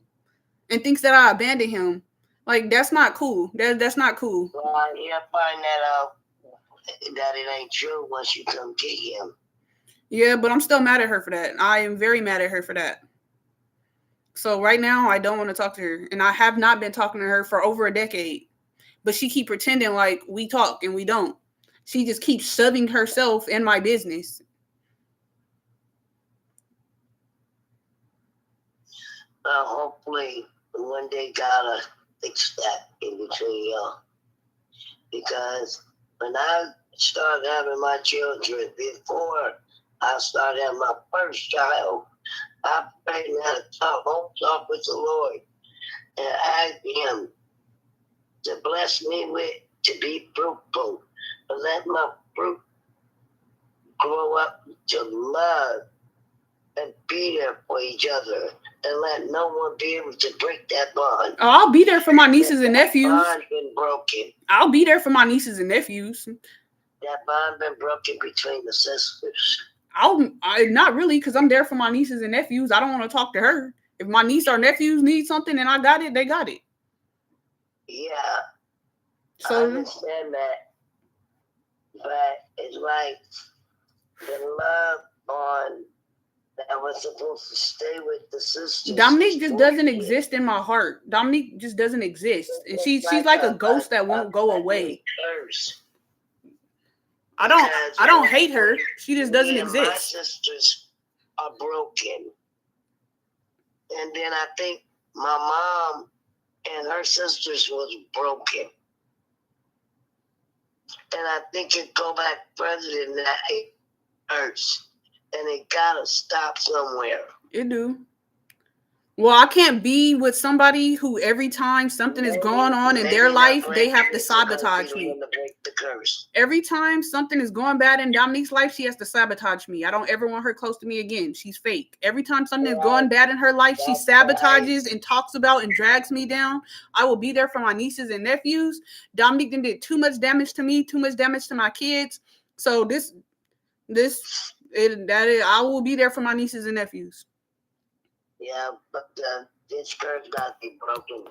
and thinks that I abandoned him. Like, that's not cool. That's not cool. Well, you'll find that out that it ain't true once you come get him. Yeah, but I'm still mad at her for that. I am very mad at her for that. So right now, I don't want to talk to her. And I have not been talking to her for over a decade. But she keep pretending like we talk and we don't. She just keeps shoving herself in my business. Well, hopefully one day gotta fix that in between y'all. Because when I started having my children, before I started having my first child, I prayed and had a talk with the Lord and asked him to bless me with, to be fruitful, to let my fruit grow up to love and be there for each other and let no one be able to break that bond. Oh, I'll be there for my nieces and nephews. That bond been broken. I'll be there for my nieces and nephews. That bond been broken between the sisters. Not really, because I'm there for my nieces and nephews. I don't want to talk to her. If my niece or nephews need something and I got it, they got it. Yeah, So I understand that, but it's like the love bond that was supposed to stay with the sisters. Dominique just doesn't exist in my heart. Dominique just doesn't exist, and she's like a ghost that won't go away. I don't hate her. She just doesn't exist. My sisters are broken, and then I think my mom and her sisters was broken, and I think it go back further than that. It hurts, and it gotta stop somewhere. It do. Well, I can't be with somebody who every time something is going on in their life, they have to sabotage me. Every time something is going bad in Dominique's life, she has to sabotage me. I don't ever want her close to me again. She's fake. Every time something is going bad in her life, she sabotages and talks about and drags me down. I will be there for my nieces and nephews. Dominique did too much damage to me, too much damage to my kids. So I will be there for my nieces and nephews. Yeah, but this curse got to be broken.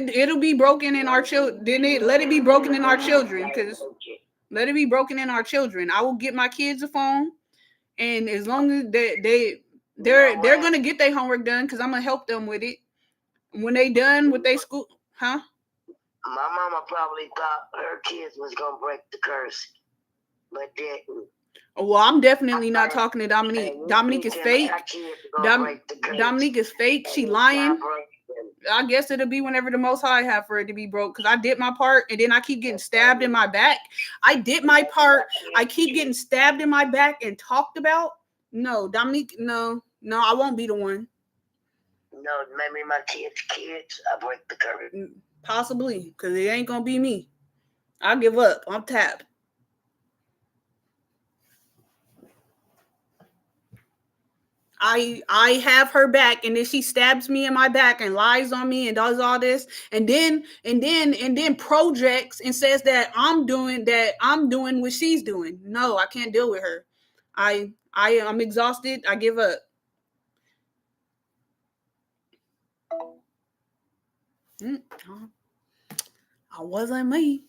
It'll be broken in our children. Let it be broken in our children, because let it be broken in our children. I will get my kids a phone, and as long as they're gonna get their homework done, because I'm gonna help them with it when they done with their school. Huh? My mama probably thought her kids was gonna break the curse, but didn't. Well, I'm definitely not talking to Dominique. Dominique is fake. Dominique is fake. She lying. I guess it'll be whenever the Most High have for it to be broke, because I did my part and then I keep getting stabbed in my back. I did my part. I keep getting stabbed in my back and talked about. No, Dominique, no, I won't be the one. No, maybe my kids, I break the curse. Possibly, because it ain't gonna be me. I'll give up. I'm tapped. I have her back, and then she stabs me in my back and lies on me and does all this, and then projects and says that I'm doing what she's doing. No, I can't deal with her. I'm exhausted. I give up. I wasn't me.